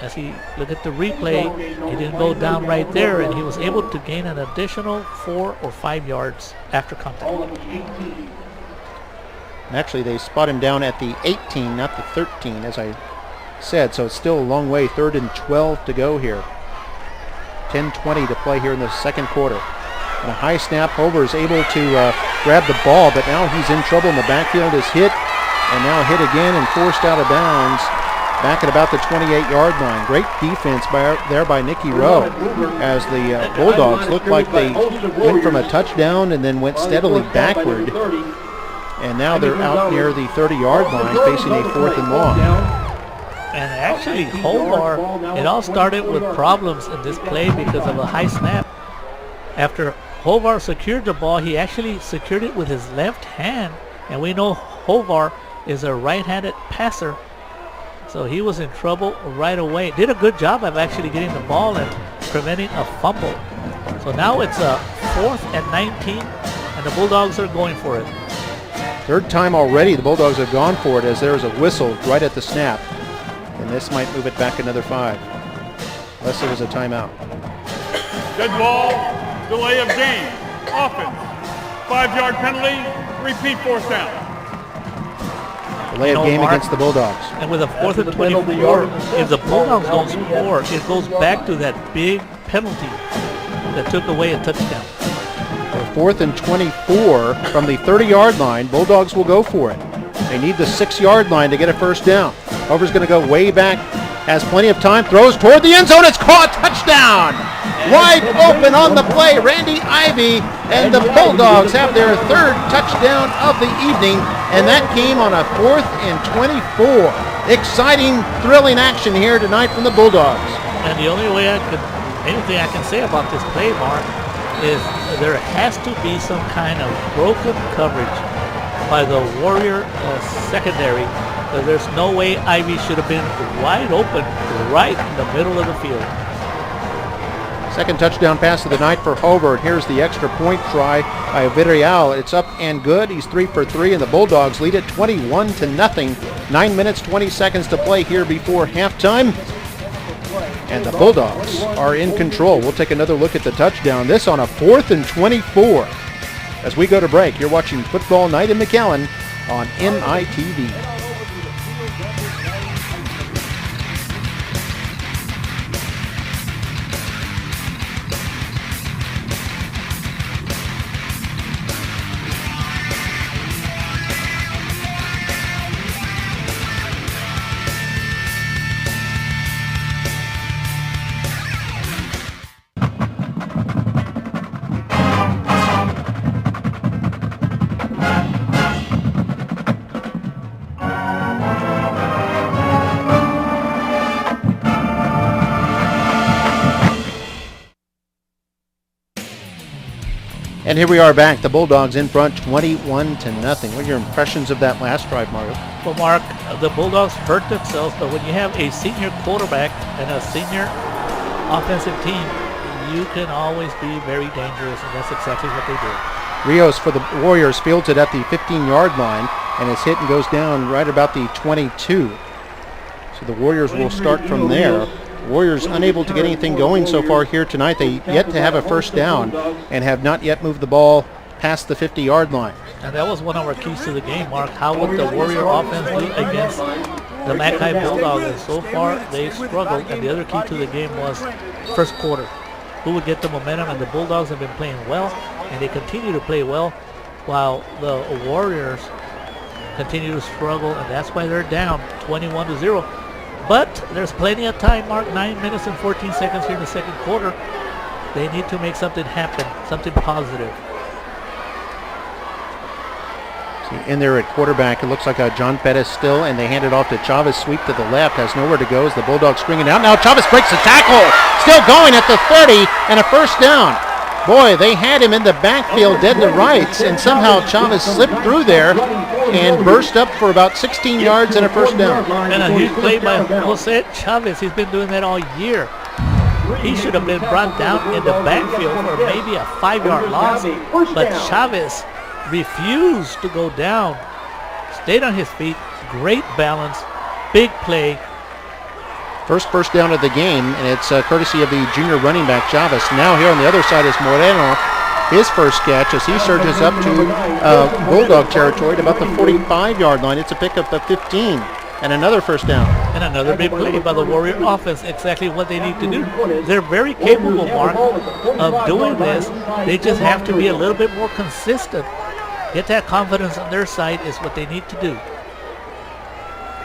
As he look at the replay, he didn't go down right there, and he was able to gain an additional 4 or 5 yards after contact. Actually, they spot him down at the 18, not the 13, as I said, so it's still a long way. 3rd and 12 to go here. 10:20 to play here in the second quarter. And a high snap. Hover is able to grab the ball, but now he's in trouble in the backfield. Is hit, and now hit again and forced out of bounds back at about the 28-yard line. Great defense there by Nicky Rowe, as the Bulldogs looked like they went from a touchdown and then went steadily backward. And now they're out near the 30-yard line facing a 4th and long. And actually, Hovar, it all started with problems in this play because of a high snap. After Hovar secured the ball, he actually secured it with his left hand. And we know Hovar is a right-handed passer, so he was in trouble right away. Did a good job of actually getting the ball and preventing a fumble. So now it's a 4th and 19, and the Bulldogs are going for it. Third time already the Bulldogs have gone for it, as there is a whistle right at the snap. And this might move it back another 5, unless it was a timeout. Dead ball. Delay of game. Offense. 5-yard penalty. Repeat 4th down. Delay of game against the Bulldogs. And with a 4th and 24, if the Bulldogs don't score, it goes back to that big penalty that took away a touchdown. 4th and 24 from the 30-yard line. Bulldogs will go for it. They need the 6-yard line to get a first down. Hover's going to go way back. Has plenty of time. Throws toward the end zone. It's caught. Touchdown! Wide open on the play. Randy Ivy, and the Bulldogs have their 3rd touchdown of the evening, and that came on a 4th and 24. Exciting, thrilling action here tonight from the Bulldogs. And the only way anything I can say about this play, Mark, is there has to be some kind of broken coverage by the Warrior secondary. Because there's no way Ivy should have been wide open right in the middle of the field. Second touchdown pass of the night for Hobart. Here's the extra point try by Villarreal. It's up and good. He's 3 for 3, and the Bulldogs lead it 21-0. 9 minutes, 20 seconds to play here before halftime. And the Bulldogs are in control. We'll take another look at the touchdown. This on a 4th and 24. As we go to break, you're watching Football Night in McAllen on MITV. And here we are back. The Bulldogs in front 21-0. What are your impressions of that last drive, Mario? Well, Mark, the Bulldogs hurt themselves, but when you have a senior quarterback and a senior offensive team, you can always be very dangerous, and that's exactly what they did. Rios for the Warriors fields it at the 15-yard line, and it's hit and goes down right about the 22. So the Warriors will start from there. Warriors unable to get anything going so far here tonight. They yet to have a first down and have not yet moved the ball past the 50-yard line. And that was one of our keys to the game, Mark. How would the Warrior offense do against the Mackay Bulldogs? And so far, they struggled, and the other key to the game was first quarter. Who would get the momentum? And the Bulldogs have been playing well, and they continue to play well, while the Warriors continue to struggle, and that's why they're down 21-0. But there's plenty of time, Mark. 9 minutes and 14 seconds here in the second quarter. They need to make something happen, something positive. In there at quarterback, it looks like John Pettis still, and they hand it off to Chavez. Sweep to the left, has nowhere to go as the Bulldogs string it out. Now Chavez breaks the tackle, still going at the 30, and a first down. Boy, they had him in the backfield dead to rights, and somehow Chavez slipped through there and burst up for about 16 yards and a first down. And a huge play by Jose Chavez. He's been doing that all year. He should have been brought down in the backfield for maybe a 5-yard loss, but Chavez refused to go down, stayed on his feet, great balance, big play. First down of the game, and it's courtesy of the junior running back Chavez. Now here on the other side is Moreno, his first catch as he surges up to Bulldog territory at about the 45-yard line. It's a pickup of 15 and another first down. And another big play by the Warrior offense, exactly what they need to do. They're very capable, Mark, of doing this. They just have to be a little bit more consistent. Get that confidence on their side is what they need to do.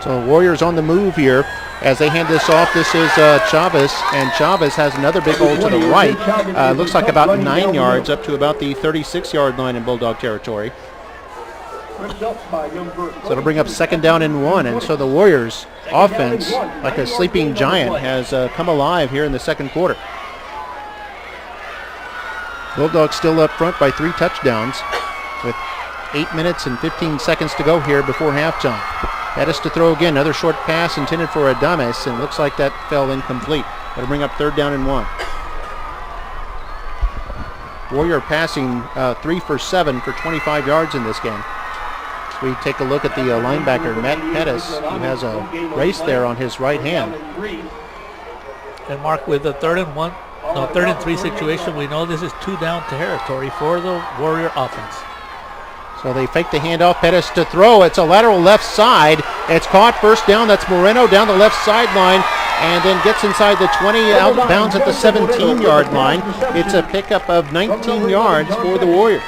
So Warriors on the move here as they hand this off. This is Chavez, and Chavez has another big hole to the right. Looks like about 9 yards up to about the 36-yard line in Bulldog territory. So it'll bring up second down and 1, and so the Warriors offense, like a sleeping giant, has come alive here in the second quarter. Bulldogs still up front by 3 touchdowns with 8 minutes and 15 seconds to go here before halftime. Pettis to throw again, another short pass intended for Adames, and looks like that fell incomplete. That'll bring up third down and 1. Warrior passing 3 for 7 for 25 yards in this game. So we take a look at the linebacker, Matt Pettis, who has a brace there on his right hand. And Mark, with the third and 3 situation, we know this is 2 down territory for the Warrior offense. So they fake the handoff, Pettis to throw. It's a lateral left side. It's caught, first down. That's Moreno down the left sideline and then gets inside the 20, out of bounds at the 17-yard line. It's a pickup of 19 yards for the Warriors.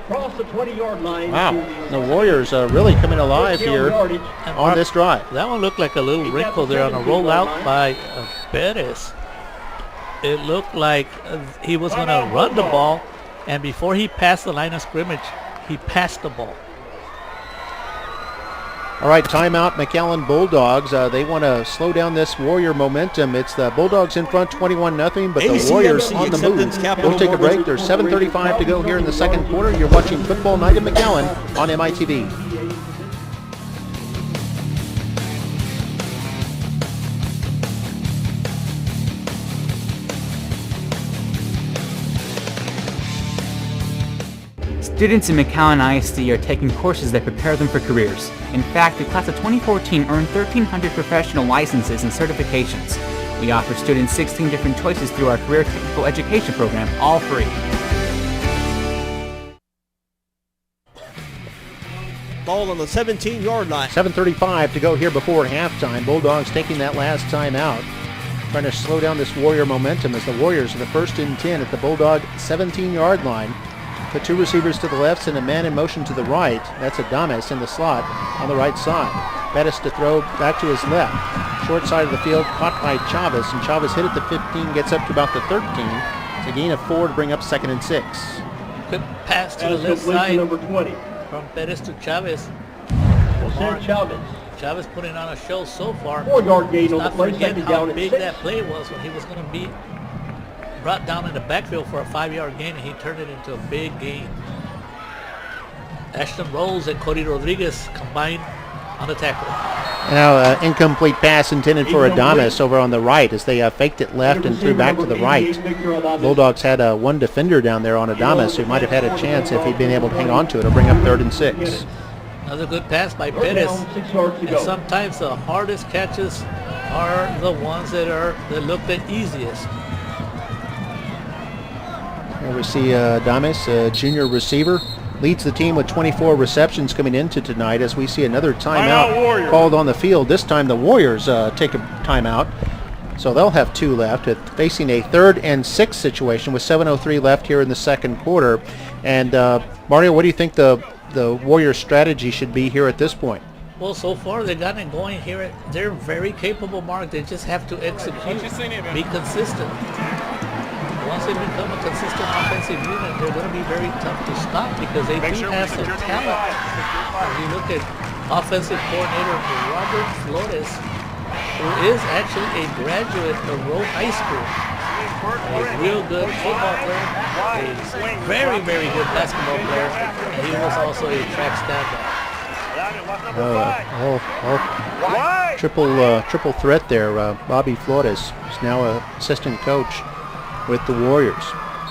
Across the 20-yard line. Wow, the Warriors are really coming alive here on this drive. That one looked like a little wrinkle there on a rollout by Pettis. It looked like he was going to run the ball, and before he passed the line of scrimmage, he passed the ball. All right, timeout, McAllen Bulldogs. They want to slow down this Warrior momentum. It's the Bulldogs in front 21-0, but the Warriors on the move. We'll take a break. There's 7:35 to go here in the second quarter. You're watching Football Night in McAllen on MITV. Students in McAllen ISD are taking courses that prepare them for careers. In fact, the class of 2014 earned 1,300 professional licenses and certifications. We offer students 16 different choices through our career technical education program, all free. Ball on the 17-yard line. 7:35 to go here before halftime. Bulldogs taking that last time out, trying to slow down this Warrior momentum as the Warriors are the first and 10 at the Bulldog 17-yard line. Put two receivers to the left, send a man in motion to the right. That's Adames in the slot on the right side. Bettis to throw back to his left. Short side of the field, caught by Chavez, and Chavez hit at the 15, gets up to about the 13. It's a gain of 4 to bring up 2nd and 6. Quick pass to the left side from Bettis to Chavez. Chavez putting on a show so far. 4-yard gain on the Not play. forgetting Second down how and big 6. that play was when he was going to be brought down in the backfield for a 5-yard gain, and he turned it into a big gain. Ashton Rose and Cody Rodriguez combined on the tackle. Now, incomplete pass intended for Adames over on the right as they faked it left and threw back to the right. Bulldogs had one defender down there on Adames who might have had a chance if he'd been able to hang on to it. It'll bring up 3rd and 6. Another good pass by Pettis. And sometimes the hardest catches are the ones that look the easiest. Here we see Adames, a junior receiver, leads the team with 24 receptions coming into tonight as we see another timeout called on the field. This time the Warriors take a timeout, so they'll have 2 left, facing a 3rd and 6 situation with 7:03 left here in the second quarter. And Mario, what do you think the Warriors' strategy should be here at this point? Well, so far they've gotten it going here. They're very capable, Mark. They just have to execute, be consistent. Once they become a consistent offensive unit, they're going to be very tough to stop because they do have some talent. If you look at offensive coordinator Robert Flores, who is actually a graduate of Rowe High School, a real good football player, a very, very good basketball player, and he was also a track standout. Triple threat there. Bobby Flores is now an assistant coach with the Warriors.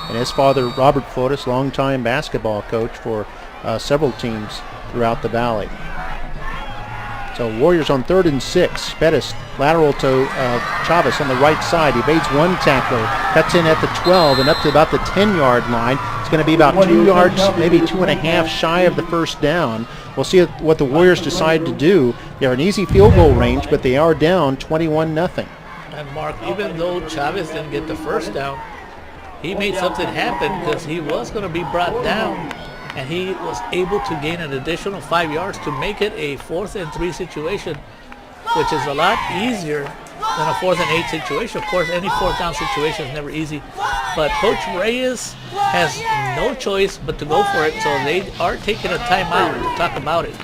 And his father, Robert Flores, longtime basketball coach for several teams throughout the Valley. So Warriors on 3rd and 6. Bettis lateral to Chavez on the right side. Evades one tackler. Cuts in at the 12 and up to about the 10-yard line. It's going to be about 2 yards, maybe 2.5 shy of the first down. We'll see what the Warriors decide to do. They're in easy field goal range, but they are down 21-0. And Mark, even though Chavez didn't get the first down, he made something happen because he was going to be brought down, and he was able to gain an additional 5 yards to make it a 4th and 3 situation, which is a lot easier than a 4th and 8 situation. Of course, any 4th down situation is never easy, but Coach Reyes has no choice but to go for it, so they are taking a timeout to talk about it.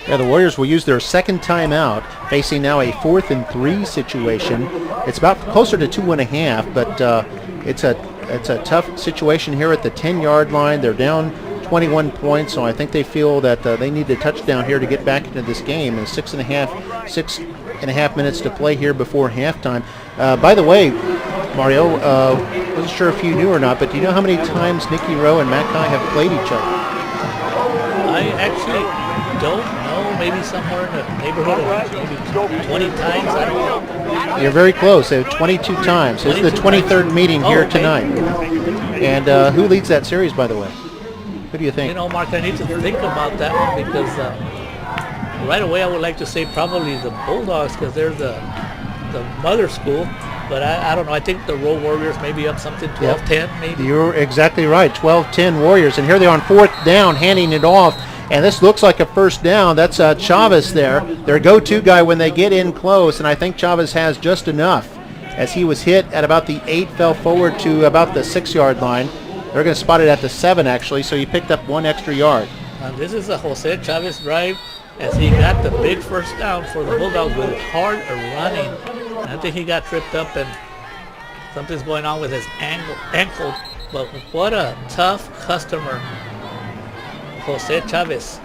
Yeah, the Warriors will use their second timeout, facing now a 4th and 3 situation. It's about closer to 2.5, but it's a tough situation here at the 10-yard line. They're down 21 points, so I think they feel that they need a touchdown here to get back into this game. And 6.5 minutes to play here before halftime. By the way, Mario, wasn't sure if you knew or not, but do you know how many times Nicky Rowe and McAllen have played each other? I actually don't know. Maybe somewhere in the neighborhood of maybe 20 times. I don't know. You're very close. 22 times. This is the 23rd meeting here tonight. And who leads that series, by the way? Who do you think? You know, Mark, I need to think about that one because right away I would like to say probably the Bulldogs because they're the mother school. But I don't know. I think the Rowe Warriors may be up something 12-10 maybe. You're exactly right. 12-10 Warriors. And here they are on 4th down, handing it off. And this looks like a first down. That's Chavez there, their go-to guy when they get in close. And I think Chavez has just enough as he was hit at about the 8, fell forward to about the 6-yard line. They're going to spot it at the 7, actually, so he picked up 1 extra yard. And this is a Jose Chavez drive as he got the big first down for the Bulldogs with hard running. And I think he got tripped up and something's going on with his ankle. But what a tough customer, Jose Chavez.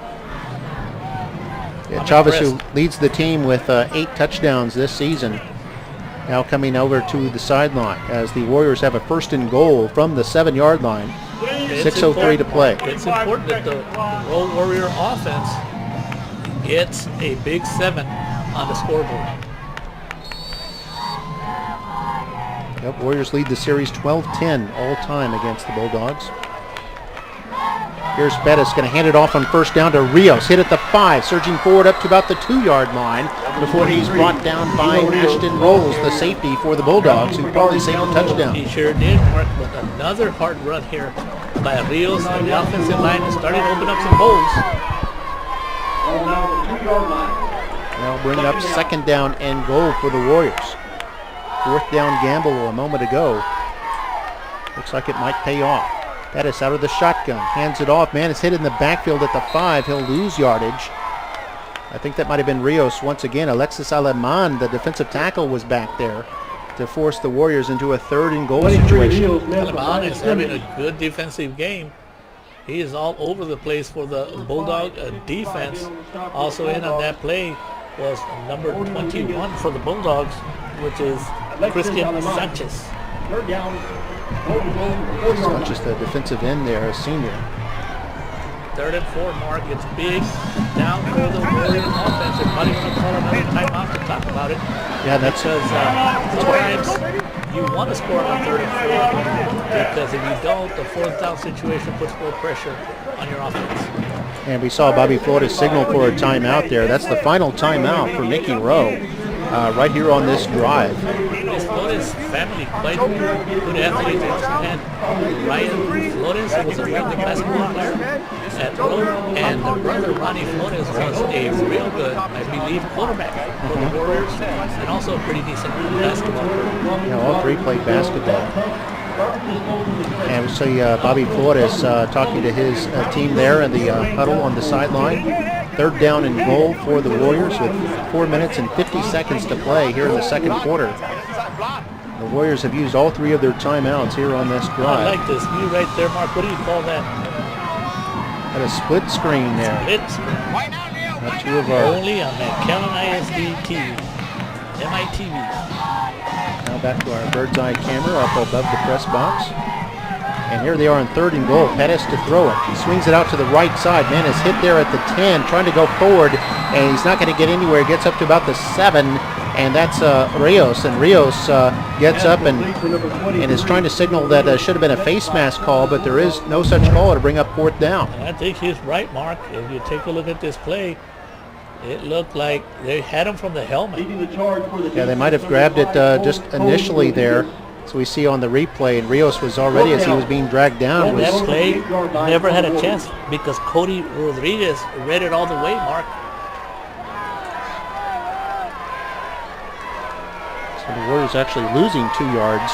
Yeah, Chavez, who leads the team with 8 touchdowns this season, now coming over to the sideline as the Warriors have a 1st and goal from the 7-yard line. 6:03 to play. It's important that the Rowe Warrior offense gets a big 7 on the scoreboard. Yep, Warriors lead the series 12-10 all time against the Bulldogs. Here's Bettis going to hand it off on first down to Rios. Hit at the 5, surging forward up to about the 2-yard line before he's brought down by Ashton Rolls, the safety for the Bulldogs, who probably saved a touchdown. He sure did, Mark, with another hard run here by Rios on the offensive line is starting to open up some holes. Now bring up second down and goal for the Warriors. Fourth down gamble a moment ago. Looks like it might pay off. Bettis out of the shotgun, hands it off. Man is hit in the backfield at the 5. He'll lose yardage. I think that might have been Rios once again. Alexis Aleman, the defensive tackle, was back there to force the Warriors into a 3rd and goal situation. Aleman is having a good defensive game. He is all over the place for the Bulldog defense. Also in on that play was number 21 for the Bulldogs, which is Christian Sanchez. Third down. Just the defensive end there, a senior. 3rd and 4, Mark. It's big down for the Warriors offense. If Buddy want to call another timeout to talk about it. Yeah, that's because sometimes you want to score on 3rd and 4 because if you don't, the 4th down situation puts more pressure on your offense. And we saw Bobby Flores signal for a timeout there. That's the final timeout for Nicky Rowe right here on this drive. This Flores family, quite good athletes. And Ryan Flores was a real good basketball player at Rowe, and the brother Ronnie Flores was a real good, I believe, quarterback for the Warriors, and also a pretty decent basketball player. Yeah, all 3 played basketball. And we see Bobby Flores talking to his team there in the huddle on the sideline. 3rd down and goal for the Warriors with 4 minutes and 50 seconds to play here in the 2nd quarter. The Warriors have used all 3 of their timeouts here on this drive. I like this view right there, Mark. What do you call that? At a split screen there. Split screen. Two of our only on McAllen ISD TV. MITV. Now back to our bird's eye camera up above the press box. And here they are on 3rd and goal. Pettis to throw it. He swings it out to the right side. Man is hit there at the 10, trying to go forward, and he's not going to get anywhere. Gets up to about the 7, and that's Rios. And Rios gets up and is trying to signal that should have been a face mask call, but there is no such call to bring up 4th down. I think he's right, Mark. If you take a look at this play, it looked like they had him from the helmet. Yeah, they might have grabbed it just initially there. So we see on the replay, and Rios was already, as he was being dragged down. That play never had a chance because Cody Rodriguez read it all the way, Mark. So the Warriors actually losing 2 yards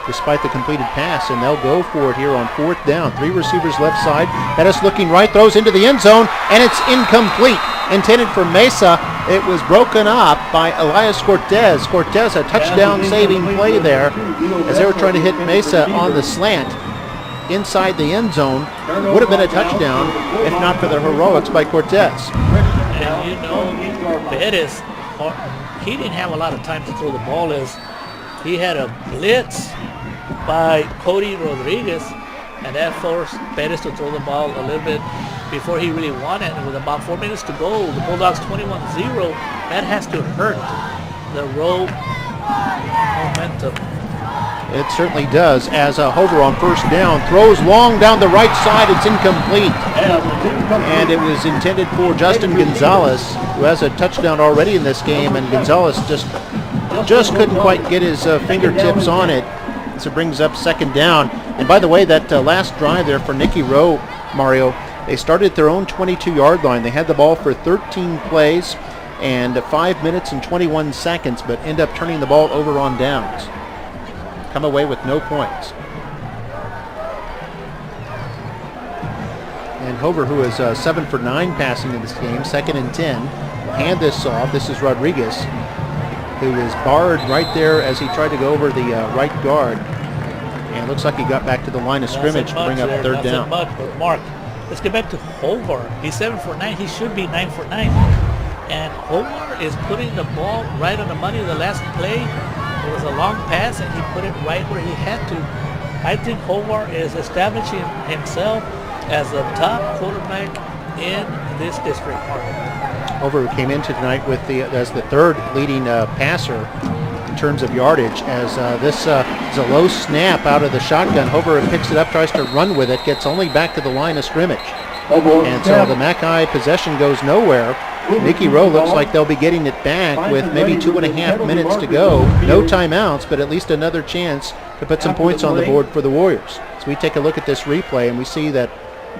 despite the completed pass, and they'll go for it here on 4th down. 3 receivers left side. Pettis looking right, throws into the end zone, and it's incomplete. Intended for Mesa. It was broken up by Elias Cortez. Cortez, a touchdown-saving play there as they were trying to hit Mesa on the slant inside the end zone. Would have been a touchdown if not for the heroics by Cortez. And you know, Pettis, he didn't have a lot of time to throw the ball as he had a blitz by Cody Rodriguez, and that forced Pettis to throw the ball a little bit before he really won it. And with about 4 minutes to go, the Bulldogs 21-0. That has to hurt the Rowe momentum. It certainly does, as Hover on 1st down throws long down the right side. It's incomplete, and it was intended for Justin Gonzalez, who has a touchdown already in this game, and Gonzalez just couldn't quite get his fingertips on it. So it brings up 2nd down. And by the way, that last drive there for Nicky Rowe, Mario, they started at their own 22-yard line. They had the ball for 13 plays and 5 minutes and 21 seconds, but end up turning the ball over on downs. Come away with no points. And Hover, who is 7 for 9 passing in this game, 2nd and 10, will hand this off. This is Rodriguez, who is barred right there as he tried to go over the right guard. And it looks like he got back to the line of scrimmage to bring up 3rd down. But Mark, let's get back to Hover. He's 7 for 9. He should be 9 for 9. And Hover is putting the ball right on the money. The last play, it was a long pass, and he put it right where he had to. I think Hobart is establishing himself as the top quarterback in this district. Over came into tonight with as the third leading passer in terms of yardage, as this is a low snap out of the shotgun. Hover picks it up, tries to run with it, gets only back to the line of scrimmage. And so the Mackay possession goes nowhere. Nicky Rowe looks like they'll be getting it back with maybe 2.5 minutes to go. No timeouts, but at least another chance to put some points on the board for the Warriors. So we take a look at this replay, and we see that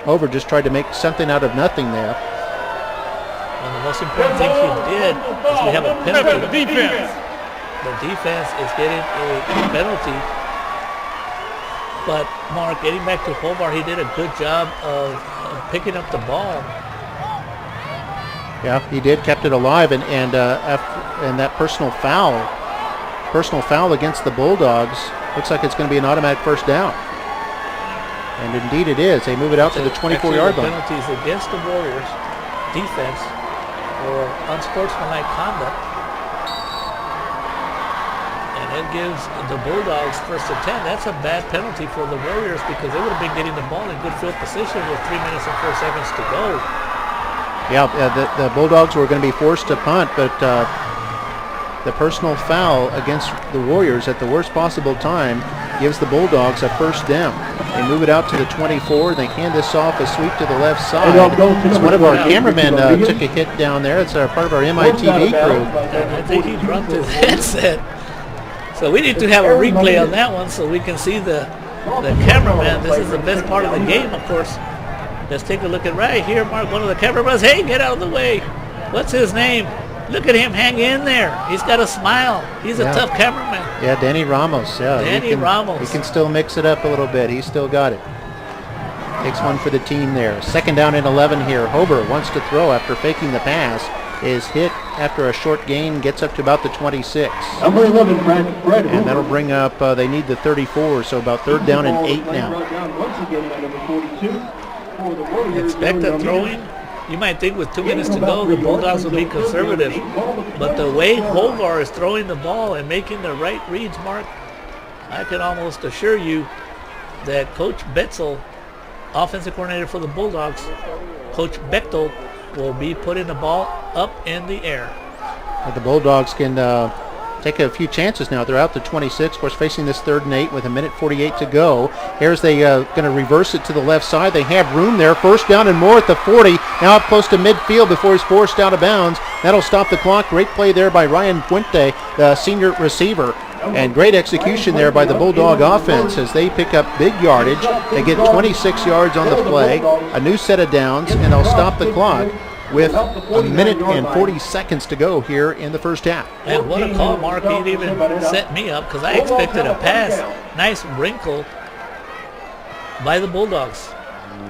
Hover just tried to make something out of nothing there. And the most important thing he did is we have a penalty. The defense is getting a penalty. But Mark, getting back to Hobart, he did a good job of picking up the ball. Yeah, he did, kept it alive, and that personal foul against the Bulldogs looks like it's going to be an automatic first down. And indeed it is. They move it out to the 24-yard line. Penalties against the Warriors defense for unsportsmanlike conduct. And it gives the Bulldogs first and 10. That's a bad penalty for the Warriors because they would have been getting the ball in good field position with 3 minutes and 4 seconds to go. Yeah, the Bulldogs were going to be forced to punt, but the personal foul against the Warriors at the worst possible time gives the Bulldogs a first down. They move it out to the 24. They hand this off, a sweep to the left side. It's one of our cameramen took a hit down there. It's part of our MITV crew. I think he dropped his headset. So we need to have a replay on that one so we can see the cameraman. This is the best part of the game, of course. Let's take a look at right here, Mark, one of the cameramen. Hey, get out of the way. What's his name? Look at him hang in there. He's got a smile. He's a tough cameraman. Yeah, Danny Ramos. Yeah, Danny Ramos. He can still mix it up a little bit. He's still got it. Takes one for the team there. Second down and 11 here. Hober wants to throw after faking the pass. Is hit after a short gain. Gets up to about the 26. Number 11, Brad. And that'll bring up, they need the 34, so about third down and 8 now. Expected throwing. You might think with 2 minutes to go, the Bulldogs will be conservative. But the way Hovar is throwing the ball and making the right reads, Mark, I can almost assure you that Coach Betzel, offensive coordinator for the Bulldogs, Coach Bechtel, will be putting the ball up in the air. The Bulldogs can take a few chances now. They're out to 26, of course, facing this 3rd and 8 with 1:48 to go. Here's they going to reverse it to the left side. They have room there. First down and more at the 40. Now up close to midfield before he's forced out of bounds. That'll stop the clock. Great play there by Ryan Puente, the senior receiver. And great execution there by the Bulldog offense as they pick up big yardage. They get 26 yards on the play, a new set of downs, and they'll stop the clock with 1 minute and 40 seconds to go here in the first half. And what a call, Mark. He'd even set me up because I expected a pass. Nice wrinkle by the Bulldogs.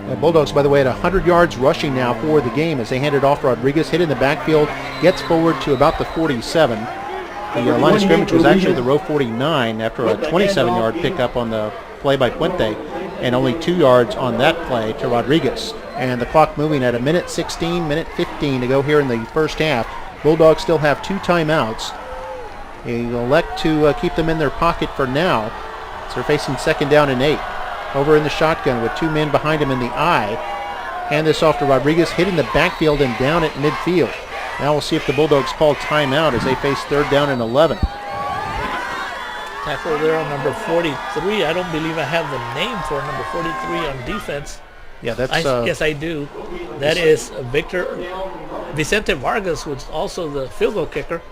The Bulldogs, by the way, at 100 yards rushing now for the game as they hand it off. Rodriguez hit in the backfield, gets forward to about the 47. The line of scrimmage was actually the row 49 after a 27-yard pickup on the play by Puente, and only 2 yards on that play to Rodriguez. And the clock moving at 1:16, 1:15 to go here in the first half. Bulldogs still have 2 timeouts. They elect to keep them in their pocket for now. So they're facing second down and 8. Over in the shotgun with 2 men behind him in the eye. Hand this off to Rodriguez, hit in the backfield and down at midfield. Now we'll see if the Bulldogs call timeout as they face third down and 11. Tackle there on number 43. I don't believe I have the name for number 43 on defense. Yeah, that's... yes, I do. That is Vicente Vargas, who's also the field goal kicker.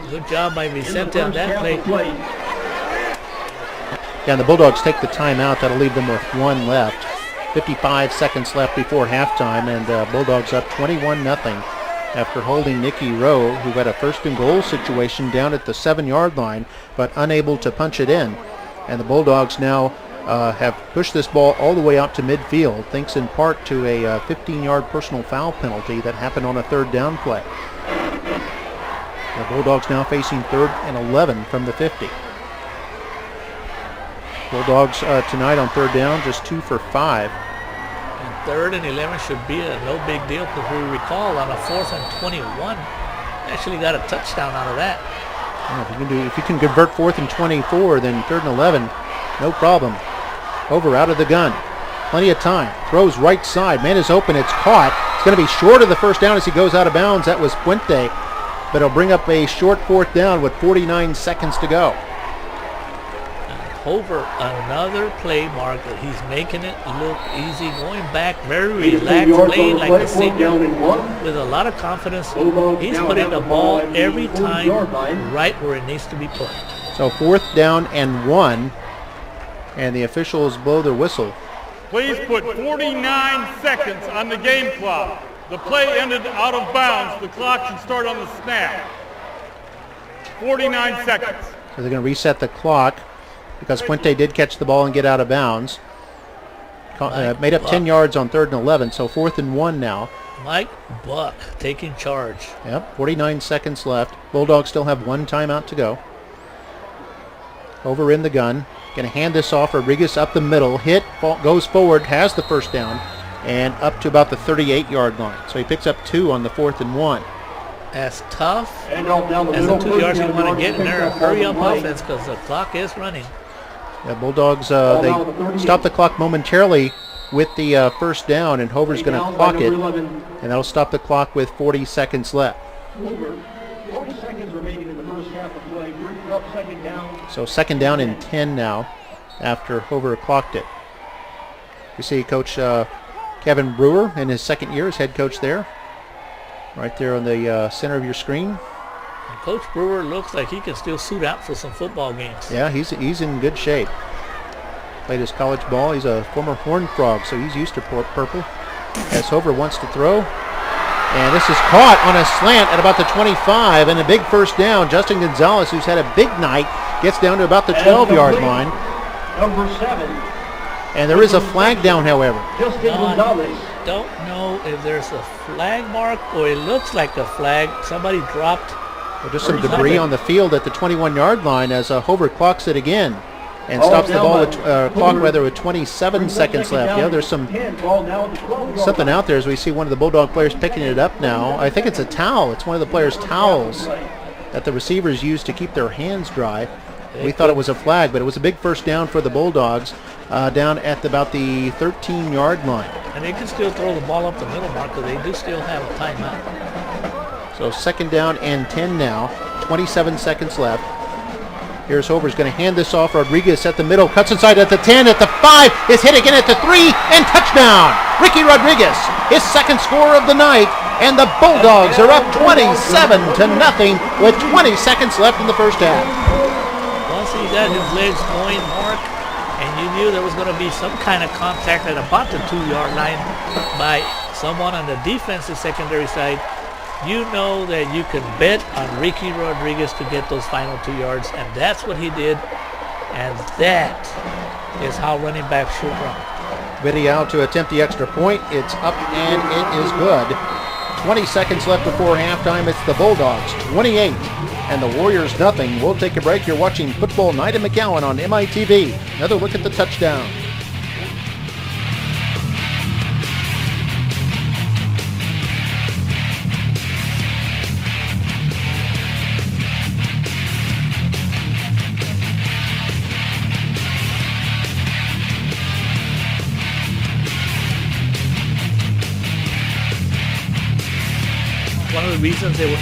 Good job by Vicente on that play. Yeah, and the Bulldogs take the timeout. That'll leave them with 1 left. 55 seconds left before halftime, and Bulldogs up 21-0 after holding Nicky Rowe, who had a first and goal situation down at the 7-yard line, but unable to punch it in. And the Bulldogs now have pushed this ball all the way out to midfield, thanks in part to a 15-yard personal foul penalty that happened on a third down play. The Bulldogs now facing third and 11 from the 50. Bulldogs tonight on third down, just 2 for 5. And third and 11 should be a no big deal because we recall on a 4th and 21, actually got a touchdown out of that. Yeah, if you can convert 4th and 24, then third and 11 No problem. Over out of the gun. Plenty of time. Throws right side. Man is open. It's caught. It's going to be short of the first down as he goes out of bounds. That was Puente. But it'll bring up a short fourth down with 49 seconds to go. Over another play, Mark. He's making it look easy, going back very relaxed, playing like a senior with a lot of confidence. He's putting the ball every time right where it needs to be put. So 4th down and 1, and the officials blow their whistle. Please put 49 seconds on the game clock. The play ended out of bounds. The clock should start on the snap. 49 seconds. So they're going to reset the clock because Puente did catch the ball and get out of bounds. Made up 10 yards on 3rd and 11, so 4th and 1 now. Mike Buck taking charge. Yep, 49 seconds left. Bulldogs still have 1 timeout to go. Over in the gun. Going to hand this off. Rodriguez up the middle. Hit, goes forward, has the first down, and up to about the 38-yard line. So he picks up 2 on the 4th and 1. As tough as the 2 yards you want to get in there, hurry up offense because the clock is running. The Bulldogs, they stop the clock momentarily with the first down, and Hover's going to clock it, and that'll stop the clock with 40 seconds left. 40 seconds remaining in the first half of play. Bring up 2nd down. So 2nd down and 10 now after Hover clocked it. You see Coach Kevin Brewer in his 2nd year as head coach there. Right there on the center of your screen. And Coach Brewer looks like he can still suit out for some football games. Yeah, he's in good shape. Played his college ball. He's a former Horned Frog, so he's used to purple. As Hover wants to throw. And this is caught on a slant at about the 25, and a big first down. Justin Gonzalez, who's had a big night, gets down to about the 12-yard line. Number 7. And there is a flag down, however. Justin Gonzalez. Don't know if there's a flag mark or it looks like a flag. Somebody dropped. Well, just some debris on the field at the 21-yard line as Hover clocks it again and stops the ball with clock with 27 seconds left. Yeah, there's something out there as we see one of the Bulldog players picking it up now. I think it's a towel. It's one of the players' towels that the receivers use to keep their hands dry. We thought it was a flag, but it was a big first down for the Bulldogs down at about the 13-yard line. And they can still throw the ball up the middle, Mark, because they do still have a timeout. So 2nd down and 10 now. 27 seconds left. Here's Hover's going to hand this off. Rodriguez at the middle, cuts inside at the 10, at the 5, is hit again at the 3, and touchdown! Ricky Rodriguez, his 2nd score of the night, and the Bulldogs are up 27-0 with 20 seconds left in the first half. Once he got his legs going, Mark, and you knew there was going to be some kind of contact at about the 2-yard line by someone on the defensive secondary side, you know that you can bet on Ricky Rodriguez to get those final 2 yards, and that's what he did, and that is how running backs should run. Vidal to attempt the extra point. It's up and it is good. 20 seconds left before halftime. It's the Bulldogs 28 and the Warriors nothing. We'll take a break. You're watching Football Night in McAllen on MITV. Another look at the touchdown. One of the reasons they were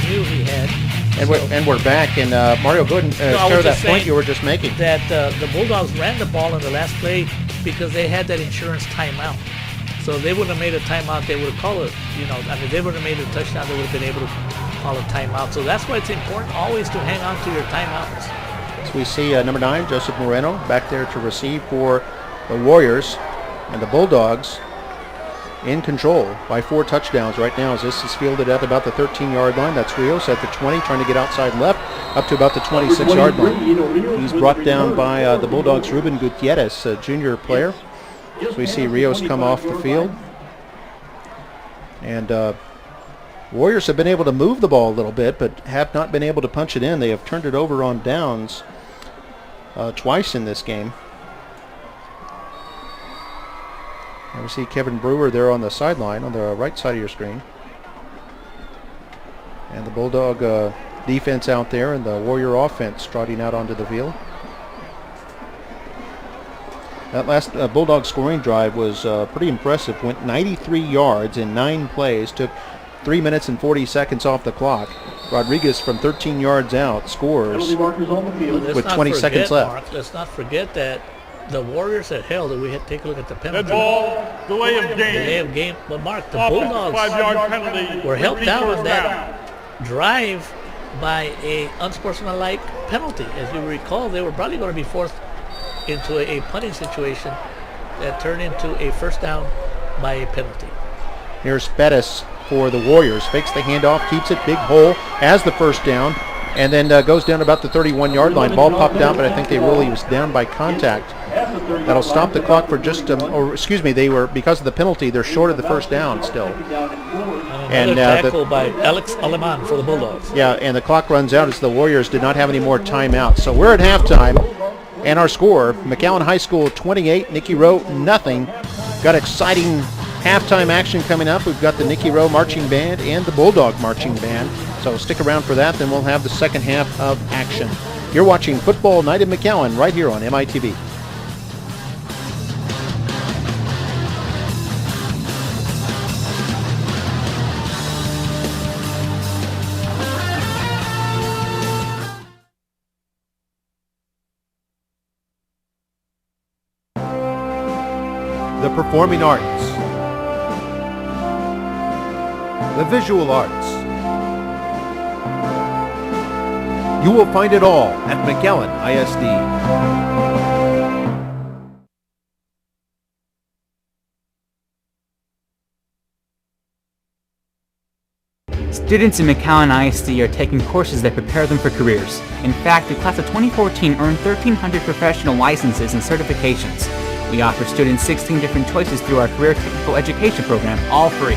knew he had. And we're back. And Mario, go ahead and share that point you were just making. That the Bulldogs ran the ball in the last play because they had that insurance timeout. So they wouldn't have made a timeout. They would have called it, they would have made a touchdown. They would have been able to call a timeout. So that's why it's important always to hang on to your timeouts. So we see number 9, Joseph Moreno, back there to receive for the Warriors. And the Bulldogs in control by 4 touchdowns right now as this is fielded at about the 13-yard line. That's Rios at the 20, trying to get outside left, up to about the 26-yard line. He's brought down by the Bulldogs' Ruben Gutierrez, a junior player. So we see Rios come off the field. And Warriors have been able to move the ball a little bit, but have not been able to punch it in. They have turned it over on downs twice in this game. And we see Kevin Brewer there on the sideline, on the right side of your screen. And the Bulldog defense out there and the Warrior offense trotting out onto the field. That last Bulldog scoring drive was pretty impressive. Went 93 yards in 9 plays, took 3 minutes and 40 seconds off the clock. Rodriguez from 13 yards out scores with 20 seconds left. Mark, let's not forget that the Warriors had held it. We had to take a look at the penalty. Dead ball, delay of game. Delay of game. But Mark, the Offense, Bulldogs 5-yard penalty. were helped Repeat out first on that drive by a unsportsmanlike penalty. As you recall, they were probably going to be forced into a punting situation that turned into a first down by a penalty. Here's Bettis for the Warriors. Fakes the handoff, keeps it, big hole, has the first down, and then goes down about the 31-yard line. Ball popped out, but I think they really was down by contact. That'll stop the clock for just, they were, because of the penalty, they're short of the first down still. And tackle by Alex Aleman for the Bulldogs. Yeah, and the clock runs out as the Warriors did not have any more timeouts. So we're at halftime, and our score, McAllen High School 28, Nicky Rowe nothing. Got exciting halftime action coming up. We've got the Nicky Rowe Marching Band and the Bulldog Marching Band. So stick around for that, then we'll have the second half of action. You're watching Football Night in McAllen right here on MITV. The performing arts, the visual arts. You will find it all at McAllen ISD. Students in McAllen ISD are taking courses that prepare them for careers. In fact, the class of 2014 earned 1,300 professional licenses and certifications. We offer students 16 different choices through our Career Technical Education program, all free.